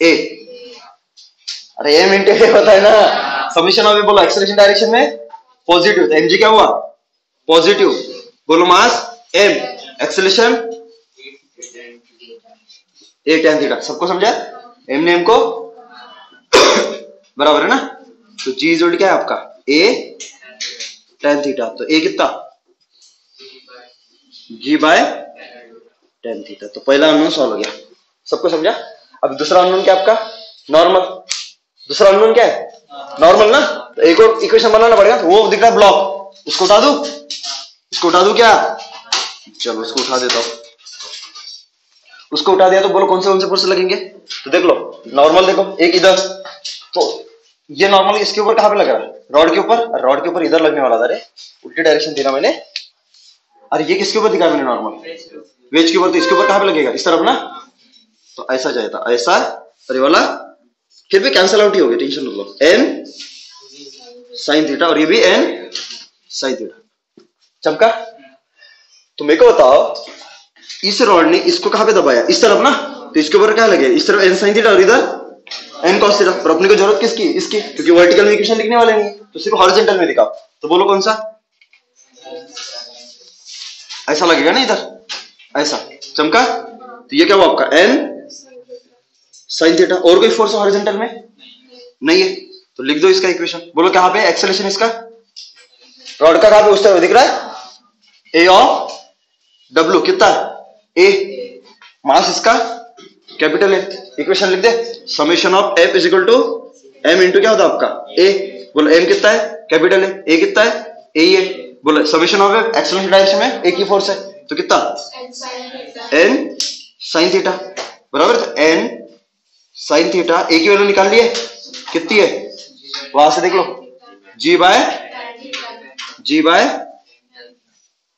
ए। अरे m इंटू ए होता है ना, समेशन ऑफ बोलो एक्सेलरेशन डायरेक्शन में पॉजिटिव, तो mg क्या हुआ, पॉजिटिव। बोलो मास m, acceleration a tan theta. सबको समझा, m ने m को बराबर है ना, तो g इज क्या है आपका a tan थीटा, तो a कितना g बाय tan थीटा। तो पहला अननोन सॉल्व हो गया, सबको समझा। अब दूसरा अननोन क्या आपका, नॉर्मल। दूसरा अननोन क्या है, नॉर्मल ना, तो एक और इक्वेशन बनाना पड़ेगा। वो दिख रहा है ब्लॉक, उसको उठा दूं, उसको उठा दूं क्या, चलो उसको उठा देता हूं। उसको उठा दिया तो बोलो कौन से फोर्स लगेंगे, तो देख लो नॉर्मल, देखो एक इधर, तो ये नॉर्मल इसके ऊपर कहां पे लग रहा है, रॉड के ऊपर, रॉड के ऊपर इधर लगने वाला था, अरे उल्टी डायरेक्शन थी ना मैंने। अरे ये किसके ऊपर दिखाया मैंने, नॉर्मल वेज के ऊपर, तो इसके ऊपर कहां पे लगेगा, इस तरफ ना, तो ऐसा जाएगा, ऐसा, और ये वाला फिर भी कैंसिल आउट ही हो गया, टेंशन मत लो, एन साइन थीटा, और ये भी एन साइन थीटा। चमका। तो मेरे को बताओ, इस रॉड ने इसको कहां पे दबाया, इस तरफ ना, तो इसके ऊपर क्या लगे, इस तरफ एन साइन थीटा और इधर एन कॉस थीटा। पर अपने को जरूरत किसकी, इसकी, क्योंकि वर्टिकल में इक्वेशन लिखने वाले नहीं है, तो सिर्फ हॉरिजॉन्टल में दिखाओ। तो बोलो कौन सा, ऐसा लगेगा ना इधर, ऐसा। चमका। तो ये क्या हुआ आपका एन साइन थीटा। और कोई फोर्स हॉरिजॉन्टल में नहीं है, तो लिख दो इसका इक्वेशन। बोलो कहां पे एक्सेलरेशन इसका, रॉड का कहां पे, उस तरफ दिख रहा है, ए ऑफ डब्ल्यू कितना, ए, मास इसका कैपिटल ए। इक्वेशन लिख दे, summation of F is equal to M into क्या होता है आपका ए। बोलो एम कितना है, कैपिटल ए कितना है, ए ही है। बोलो summation of F, acceleration direction में एक ही फोर्स है, तो कितना, एन साइन थीटा, बराबर। तो एन साइन थीटा, ए की वैल्यू निकाल लिए, कितनी है, वहां से देख लो, जी बाय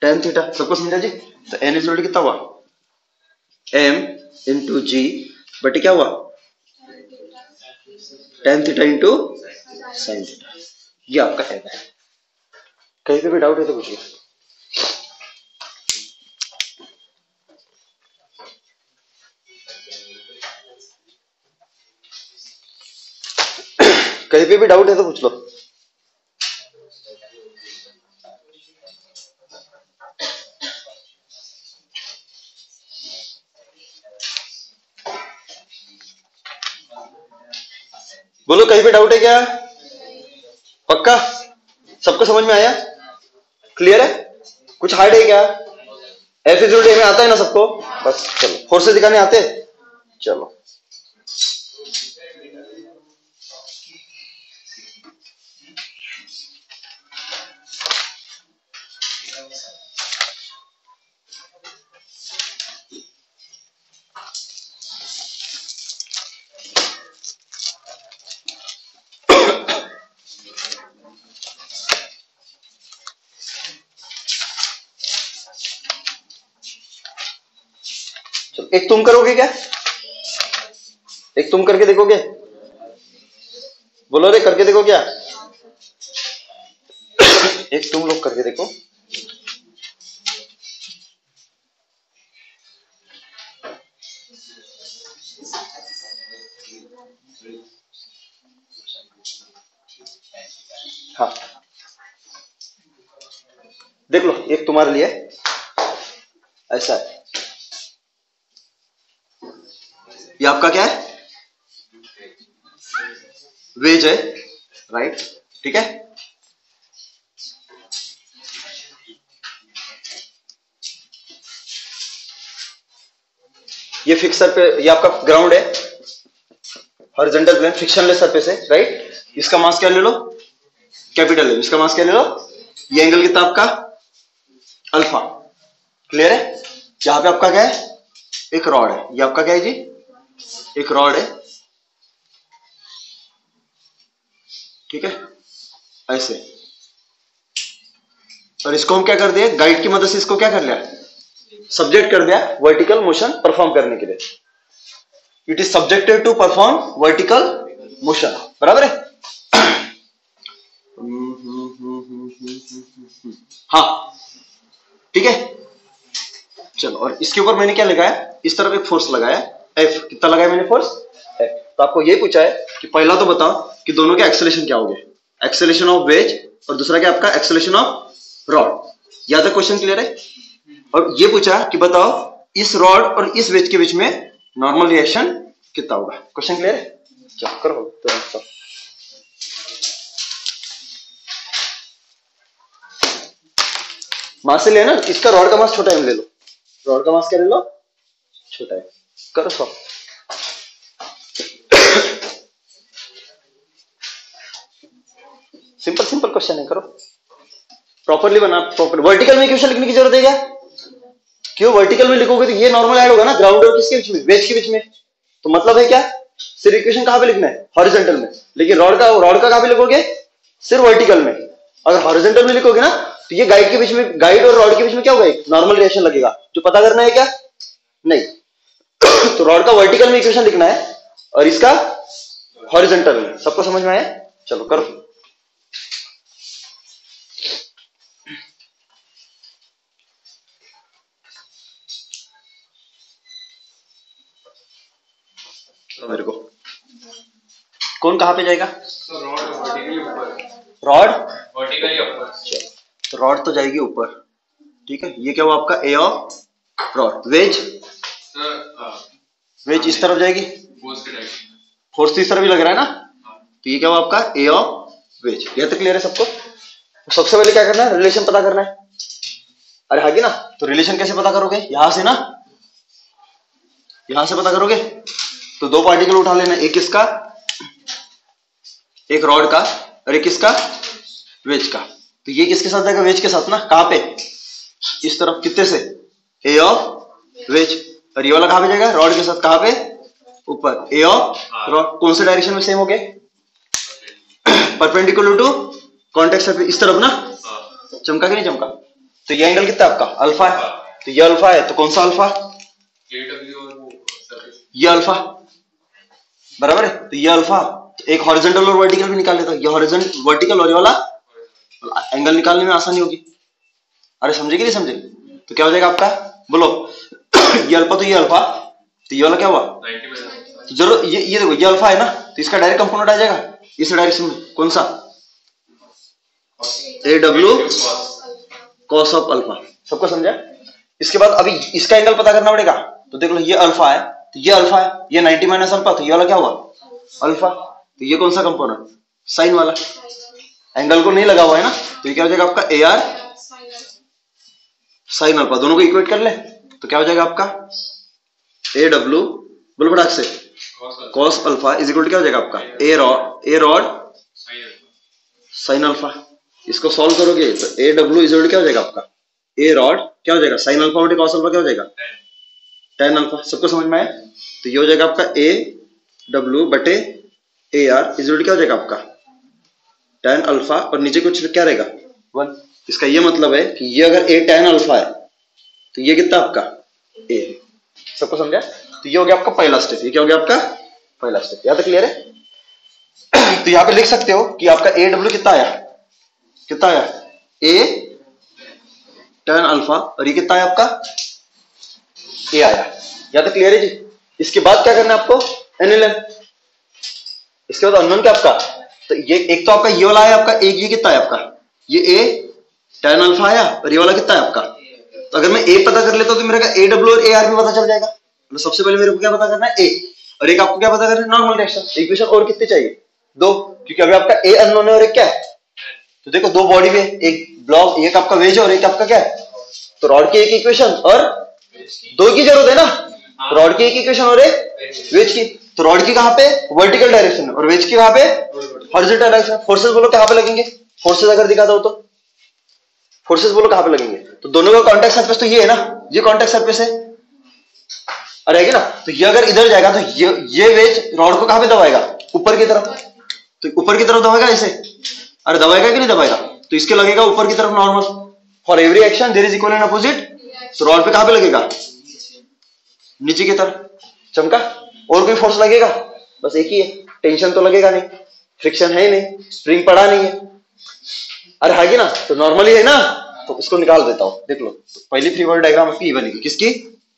टेन थीटा। सबको समझा जी। तो एन इज कितना हुआ, एम इंटू जी बटे क्या हुआ, tan theta into sine theta. ये आपका एम है। कहीं पे भी डाउट है तो पूछिए। कहीं पे भी डाउट है तो पूछ लो। बोलो कहीं पे डाउट है क्या, पक्का सबको समझ में आया, क्लियर है, कुछ हार्ड है क्या, एफ इज में आता है ना सबको, बस चलो फोर्सेस दिखाने आते हैं, चलो। एक तुम करोगे क्या, एक तुम करके देखोगे, बोलो रे करके देखो क्या, एक तुम लोग करके देखो। हाँ देख लो, एक तुम्हारे लिए ऐसा है, ये आपका क्या है, वेज है, राइट, ठीक है। ये फिक्सर पे, ये आपका ग्राउंड है, हॉरिजॉन्टल प्लेन, फ्रिक्शनलेस सरफेस है, राइट। इसका मास क्या ले लो, कैपिटल है, इसका मास क्या ले लो, ये एंगल कितना आपका अल्फा, क्लियर है। यहां पे आपका क्या है, एक रॉड है, ये आपका क्या है जी, एक रॉड है, ठीक है, ऐसे। और इसको हम क्या कर दिए, गाइड की मदद से इसको क्या कर लिया, सब्जेक्ट कर दिया वर्टिकल मोशन परफॉर्म करने के लिए। It is subjected to perform vertical motion, बराबर है। हाँ ठीक है, चलो। और इसके ऊपर मैंने क्या लगाया, इस तरफ एक फोर्स लगाया एफ, कितना लगाया मैंने फोर्स एफ। तो आपको ये पूछा है कि पहला तो बताओ कि दोनों के एक्सेलरेशन क्या हो गए, एक्सेलरेशन ऑफ वेज और दूसरा क्या आपका एक्सेलरेशन ऑफ रॉड। याद है क्वेश्चन क्लियर है। और ये पूछा कि बताओ इस रॉड और इस वेज के बीच में नॉर्मल रिएक्शन कितना होगा। क्वेश्चन क्लियर है, चलो करो तो मास से लेना, इसका रॉड का मास छोटा है ले लो, रॉड का मास क्या ले लो छोटा है, करो सॉल्व। सिंपल सिंपल क्वेश्चन है, करो प्रॉपरली बना। प्रॉपर वर्टिकल में क्वेश्चन लिखने की जरूरत है क्या? क्यों वर्टिकल में लिखोगे तो ये नॉर्मल ऐड होगा ना ग्राउंड और किसके बीच में, वेज के बीच में। तो मतलब है क्या, सिर्फ इक्वेशन कहां पे लिखना है, हॉरिजॉन्टल में। लेकिन रॉड का कहां पे लिखोगे, सिर्फ वर्टिकल में। अगर हॉरिजॉन्टल में लिखोगे ना तो ये गाइड के बीच में, गाइड और रॉड के बीच में क्या होगा, नॉर्मल रिएक्शन लगेगा। जो पता करना है क्या, नहीं। तो रॉड का वर्टिकल में इक्वेशन लिखना है और इसका हॉरिजॉन्टल में। सबको समझ में आया? चलो करो। मेरे को कौन कहां पे जाएगा, रॉड वर्टिकली ऊपर। तो रॉड तो जाएगी ऊपर, ठीक है। ये क्या हुआ आपका ए ऑफ रॉड। वेज वेज इस तरफ जाएगी, फोर्स इस तरफ भी लग रहा है ना, तो ये क्या हुआ आपका ए ऑफ वेज। ये तो क्लियर है सबको। तो सबसे पहले क्या करना है, रिलेशन पता करना है। अरे हागी ना, तो रिलेशन कैसे पता करोगे, यहां से ना, यहां से पता करोगे। तो दो पार्टिकल उठा लेना, एक इसका, एक रॉड का, और एक इसका वेज का। तो ये किसके साथ जाएगा, वेज के साथ ना। कहां पे, इस तरफ, कितने से, ए ऑफ वेज। और ये वाला कहां पे जाएगा, रॉड के साथ। कहां पे, ऊपर, ए ऑफ रॉड। कौन से डायरेक्शन में सेम हो गए, परपेंडिकुलर टू कॉन्टेक्स्ट सरफेस, इस तरफ ना। चमका कि नहीं चमका? तो ये एंगल कितना आपका, अल्फा है। तो ये अल्फा है, तो कौन सा अल्फा, ये अल्फा, बराबर है। तो ये अल्फा, एक हॉरिजॉन्टल और वर्टिकल भी निकाल लेता हूं। ये हॉरिजॉन्टल, वर्टिकल और ये वाला एंगल निकालने में आसानी होगी। अरे समझे कि नहीं समझे? तो क्या हो जाएगा आपका, बोलो। ये अल्फा, तो ये अल्फा, तो ये वाला क्या हुआ, तो जरूर ये देखो, ये अल्फा है ना, तो इसका डायरेक्ट कंपोनेंट आ जाएगा इस डायरेक्शन में। कौन सा, A W cos of alpha. सबको समझा? इसके बाद अभी इसका एंगल पता करना पड़ेगा। तो देख लो, ये अल्फा है, तो ये अल्फा है, ये 90 माइनस अल्फा, तो ये वाला क्या हुआ, अल्फा। तो ये कौन सा कंपोनेंट, साइन वाला, एंगल को नहीं लगा हुआ है ना। तो ये क्या हो जाएगा आपका, ए आर साइन अल्फा। दोनों को इक्वेट कर ले तो क्या हो जाएगा आपका, ए डब्ल्यू, बोलो फटाक से, cos alpha is equal to क्या हो जाएगा आपका, ए रॉड साइन अल्फा। इसको सॉल्व करोगे तो A W is equal to क्या हो जाएगा आपका, ए रॉड क्या हो जाएगा, साइन अल्फा बटे कॉस अल्फा क्या हो जाएगा, tan अल्फा। सबको समझ में आया? तो ये हो जाएगा आपका ए डब्ल्यू बटे A R is equal to क्या हो जाएगा आपका, tan अल्फा, और नीचे कुछ क्या रहेगा, 1। इसका ये मतलब है कि ये अगर ए tan अल्फा है तो ये कितना आपका ए। सबको समझा? तो ये हो गया आपका पहला स्टेप। ये क्या हो गया आपका पहला स्टेप। यहां तक क्लियर है? तो यहां पे लिख सकते हो कि आपका ए डब्ल्यू कितना आया, कितना आया, ए tan अल्फा, और ये कितना है आपका, ए आया। यहां तक क्लियर है जी? इसके बाद क्या करना है आपको, एनएलएन। इसके बाद अननोन क्या आपका, तो ये एक तो आपका ये वाला है आपका, एक ये कितना है आपका, ये ए tan अल्फा आया, और ये वाला कितना है आपका। तो अगर मैं ए पता कर लेता हूं तो मेरे का ए डब्ल्यू और ए आर भी पता चल जाएगा। तो सबसे पहले मेरे को क्या पता करना है, ए, और एक आपको क्या पता करना है, नॉर्मल रिएक्शन। इक्वेशन और कितनी चाहिए, 2, क्योंकि अभी आपका ए अननोन है और एक क्या है। तो देखो दो बॉडी में, एक ब्लॉक, एक आपका वेज और एक आपका क्या है। तो रॉड की एक इक्वेशन और 2 की जरूरत है ना, रॉड की एक इक्वेशन और एक वेज की। तो रॉड की कहां पे, वर्टिकल डायरेक्शन में, और वेज की कहां पे, हॉरिजॉन्टल डायरेक्शन। फोर्सेस बोलो कहां पे लगेंगे, फोर्सेस अगर दिखा दो तो फोर्सेस बोलो कहां पे लगेंगे। तो दोनों का कांटेक्ट सरफेस तो ये है ना, ये कांटेक्ट सरफेस है, अरे है ना। तो ये अगर इधर जाएगा तो ये वेज रॉड को कहां पे दबाएगा, ऊपर की तरफ। तो ऊपर की तरफ दबाएगा इसे, अरे दबाएगा कि नहीं दबाएगा। तो इसके लगेगा ऊपर की तरफ normal. For every action there is equal and opposite. तो रॉड पे कहां पे लगेगा, नीचे की तरफ। चमका? और कोई फोर्स लगेगा, बस एक ही है, टेंशन तो लगेगा नहीं, फ्रिक्शन है नहीं, स्प्रिंग पड़ा नहीं है। अरे है ना, तो नॉर्मली है ना, तो उसको निकाल देता हूं। देख लो, तो पहली फ्री बॉडी डायग्राम आपकी बनेगी, किसकी,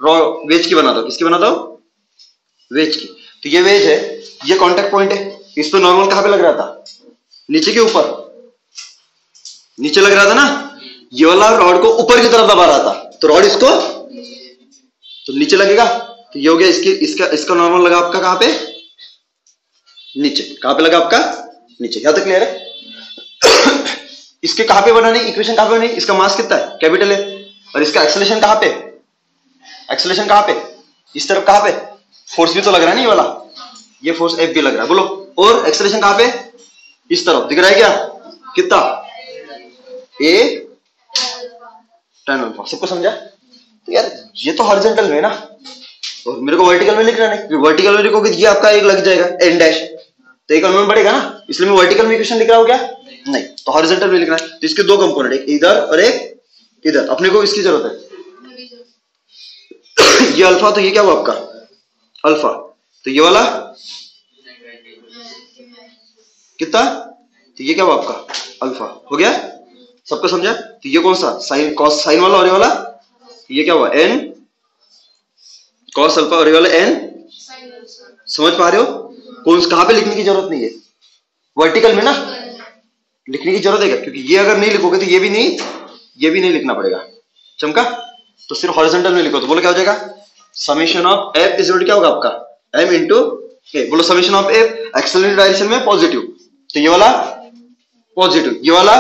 वेज की बना दो। किसकी बना दो, वेज की। तो ये वेज है, ये कांटेक्ट पॉइंट है, इस पे नॉर्मल कहां पे लग रहा था, नीचे के ऊपर। नीचे लग रहा था ना, ये वाला रॉड को ऊपर की तरफ दबा रहा था, तो रॉड इसको तो नीचे लगेगा, तो ये हो गया इसका नॉर्मल लगा आपका कहां पे, नीचे। कहां पे लगा आपका, नीचे। यहां तक क्लियर है? इसके कहां पे बनानी इक्वेशन, कहां पे बनी, इसका मास कितना है, कैपिटल है, और इसका एक्सेलरेशन कहां पे, एक्सेलरेशन कहां पे, इस तरफ कहां पे, फोर्स भी तो लग रहा है ना ये वाला, ये फोर्स एफ भी लग रहा है, बोलो। और एक्सेलरेशन कहां पे, इस तरफ दिख रहा है क्या, कितना, ए tan अल्फा। सबको समझा? तो यार ये तो हॉरिजॉन्टल में है ना, और मेरे को वर्टिकल में लिखना नहीं, वर्टिकल में लिखोगे ये आपका एक लग जाएगा एन डैश, तो एक अननोन बढ़ेगा ना, इसलिए मैं वर्टिकल में इक्वेशन लिख रहा हूं क्या, नहीं, तो हॉरिजॉन्टल में लिखना है। तो इसके दो कंपोनेंट, एक इधर और एक इधर, अपने को इसकी जरूरत है। ये अल्फा, तो ये क्या हुआ आपका अल्फा, तो ये वाला कितना, तो ये क्या हुआ आपका अल्फा, हो गया, सबको समझा? तो ये कौन सा साइन, कॉस साइन वाला, और ये वाला ये क्या हुआ एन कॉस अल्फा, और ये वाला एन, समझ पा रहे हो? कौन कहां पे लिखने की जरूरत नहीं है, वर्टिकल में ना लिखने की जरूरत है क्या, क्योंकि ये अगर नहीं लिखोगे तो ये भी नहीं लिखना पड़ेगा। चमका? तो सिर्फ हॉरिजॉन्टल में लिखो, तो बोलो क्या हो जाएगा, समेशन ऑफ एफ इज क्या होगा आपका एम इंटू ए। बोलो summation of F accelerating direction में पॉजिटिव, तो ये वाला पॉजिटिव, ये वाला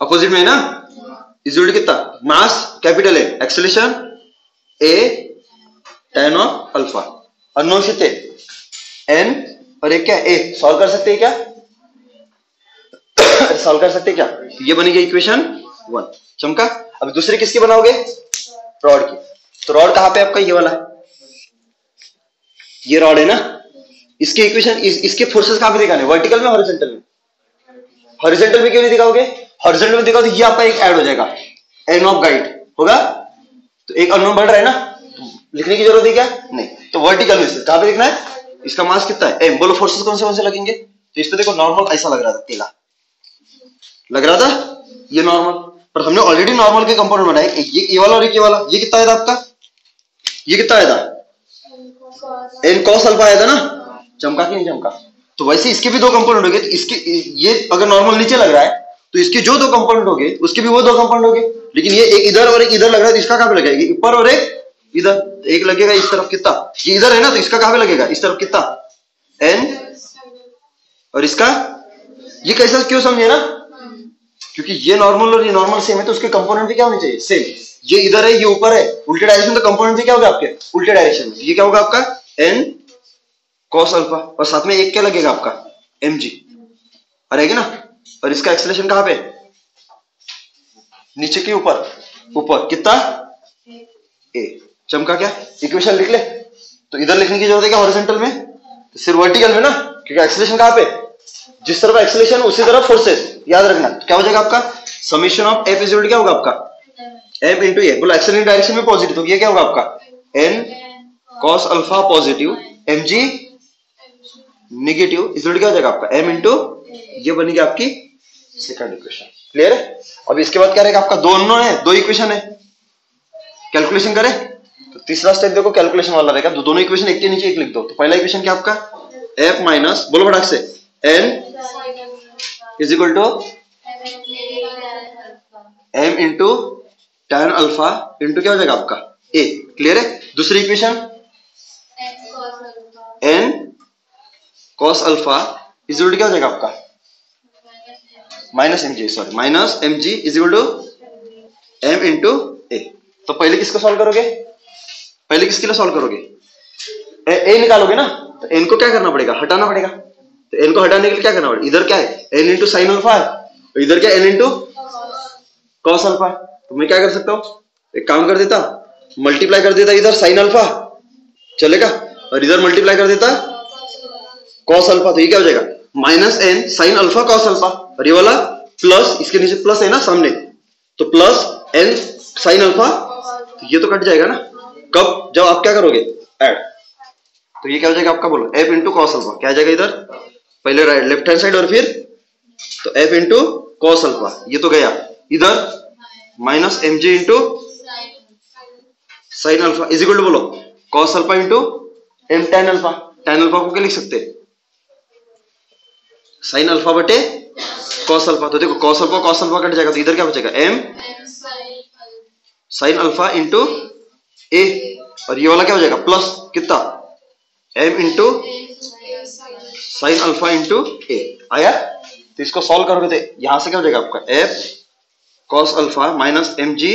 अपोजिट में है ना, इज कितना, मास कैपिटल है, acceleration A tan of alpha, unknown कितने एन और एक क्या ए, सॉल्व कर सकते हैं क्या, सॉल्व कर सकते हैं क्या, ये बनेगी इक्वेशन 1। चमका? अब दूसरे किसकी बनाओगे, रॉड की, तो रॉड कहां पे आपका ये वाला, ये रॉड है ना, इसकी इक्वेशन इसके फोर्सेस कहां पे दिखाने, वर्टिकल में हॉरिजॉन्टल में, हॉरिजॉन्टल में क्यों नहीं दिखाओगे, हॉरिजॉन्टल में दिखाओ तो ये आपका एक ऐड हो जाएगा, एन ऑफ गाइड होगा, तो एक अननोन बढ़ रहा है ना, तो लिखने की जरूरत है क्या, नहीं, तो वर्टिकल में कहां पे लिखना है, इसका मास कितना है एम। बोलो फोर्सेस कौन से लगेंगे, तो इस पे देखो नॉर्मल ऐसा लग रहा था, तेला लग रहा था, ये नॉर्मल, पर हमने ऑलरेडी नॉर्मल के कंपोनेंट बनाए, ये वाला और ये वाला, ये कितना आया था आपका, ये कितना आया था एन कॉस अल्फा आया था ना, चमका कि नहीं चमका? तो वैसे इसके भी दो कंपोनेंट हो गए, तो इसके ये अगर नॉर्मल नीचे लग रहा है तो इसके जो दो कंपोनेंट हो गए उसके भी वो दो कंपोनेंट हो गए, लेकिन ये एक इधर और एक इधर लग रहा है, तो इसका कहां पे लगेगा, ऊपर और एक इधर, एक लगेगा इस तरफ कितना, ये इधर है ना, तो इसका कहां पे लगेगा, इस तरफ कितना एन, और इसका ये कैसा क्यों समझे ना, क्योंकि ये नॉर्मल और ये नॉर्मल सेम है, तो उसके कंपोनेंट भी क्या होने चाहिए सेम, ये इधर है ये ऊपर है, उल्टे डायरेक्शन, तो कंपोनेंट भी क्या होगा आपके उल्टे डायरेक्शन में, ये क्या होगा आपका एन कॉस अल्फा, और साथ में एक क्या लगेगा आपका एम जी, रहेगी ना, और इसका एक्सेलरेशन कहां पे, नीचे के ऊपर, ऊपर कितना ए। चमका क्या, इक्वेशन लिख ले, तो इधर लिखने की जरूरत है क्या हॉरिजॉन्टल में, तो सिर्फ वर्टिकल में ना, क्योंकि एक्सेलरेशन कहां पे, जिस तरफ एक्सेलरेशन उसी तरफ फोर्सेस, याद रखना। तो क्या हो जाएगा आपका समेशन ऑफ एफ इज क्या होगा आपका एम इंटू ए। बोलो एक्सेलरेटिंग डायरेक्शन में पॉजिटिव, तो ये क्या होगा आपका N cos alpha positive, M G negative, is क्या हो जाएगा आपका एम इंटू, ये बनेगी आपकी सेकंड इक्वेशन। क्लियर है? अब इसके बाद क्या रहेगा आपका, दोनों है, दो इक्वेशन है, कैलकुलेशन करें तो तीसरा स्टेप देखो कैलकुलेशन वाला रहेगा, तो दोनों इक्वेशन एक के नीचे एक लिख दो। तो पहला इक्वेशन क्या आपका एफ माइनस, बोलो फटाक से, N is equal to M into tan alpha into क्या हो जाएगा आपका ए। क्लियर है? दूसरी equation N cos alpha is equal to क्या हो जाएगा आपका minus M G, sorry minus M G is equal to M into A. तो पहले किसको सॉल्व करोगे, पहले किसके लिए सॉल्व करोगे, ए निकालोगे ना, तो एन को क्या करना पड़ेगा, हटाना पड़ेगा। तो एन को हटाने के लिए क्या करना पड़ेगा, इधर क्या है एन इंटू साइन अल्फा है, और इधर क्या एन इंटू कॉस अल्फा है। तो मैं क्या कर सकता हूं, एक काम कर देता, मल्टीप्लाई कर देता इधर साइन अल्फा चलेगा, और इधर मल्टीप्लाई कर देता कॉस अल्फा, तो ये क्या हो जाएगा minus N sine alpha cos alpha, और ये वाला प्लस, इसके नीचे प्लस है ना सामने, तो प्लस एन साइन अल्फा, तो ये तो कट जाएगा ना, कब जब आप क्या करोगे ऐड, तो ये क्या हो जाएगा आपका बोलो एफ इंटू कॉस अल्फा, क्या आ जाएगा इधर पहले राइट लेफ्ट हैंड साइड और फिर तो एफ इंटू कॉस अल्फा, ये तो गया इधर minus M G into sine alpha is equal to बोलो cos alpha into M tan alpha. Tan alpha को क्या लिख सकते हैं साइन अल्फा बटे कॉस अल्फा, तो देखो कॉस अल्फा कट जाएगा, तो इधर क्या बचेगा m sine alpha into A, और ये वाला क्या हो जाएगा प्लस कितना m into sine alpha into A. आया? तो इसको सॉल्व करोगे तो यहां से क्या हो जाएगा आपका f cos alpha minus M G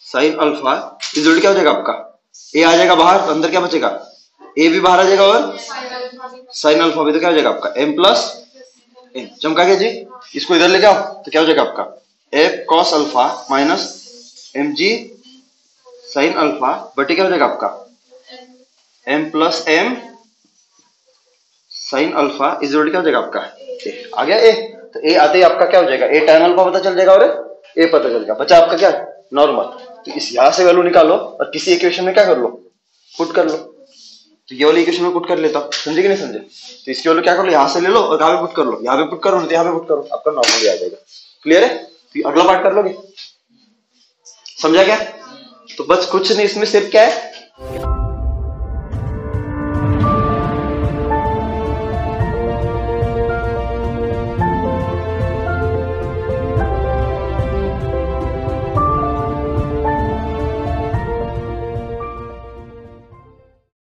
sine alpha is क्या हो जाएगा आपका a आ जाएगा बाहर, तो अंदर क्या बचेगा a भी बाहर आ जाएगा और साइन अल्फा भी, तो क्या हो जाएगा आपका m प्लस m। चमका गया जी? इसको इधर लेके आओ तो क्या हो जाएगा आपका f cos alpha minus M G sine alpha बटे क्या हो जाएगा आपका m plus m sine alpha is क्या हो जाएगा आपका a। आ गया a? तो a आते ही आपका क्या हो जाएगा a tan अल्फा पता चल जाएगा और a पता चल जाएगा, बचा आपका क्या नॉर्मल। तो इस यहां से वैल्यू निकालो और किसी इक्वेशन में क्या कर लो पुट कर लो। तो ये वाली इक्वेशन में पुट कर लेता हूं, समझे कि नहीं समझे? तो इसकी वैल्यू क्या कर लो यहां से ले लो और कहां पे पुट कर लो, यहां पे पुट करो नहीं तो यहां पे पुट करो, आपका नॉर्मल आ जाएगा। क्लियर है? तो अगला पार्ट कर लोगे, समझा क्या? तो बस कुछ नहीं, इसमें सिर्फ क्या है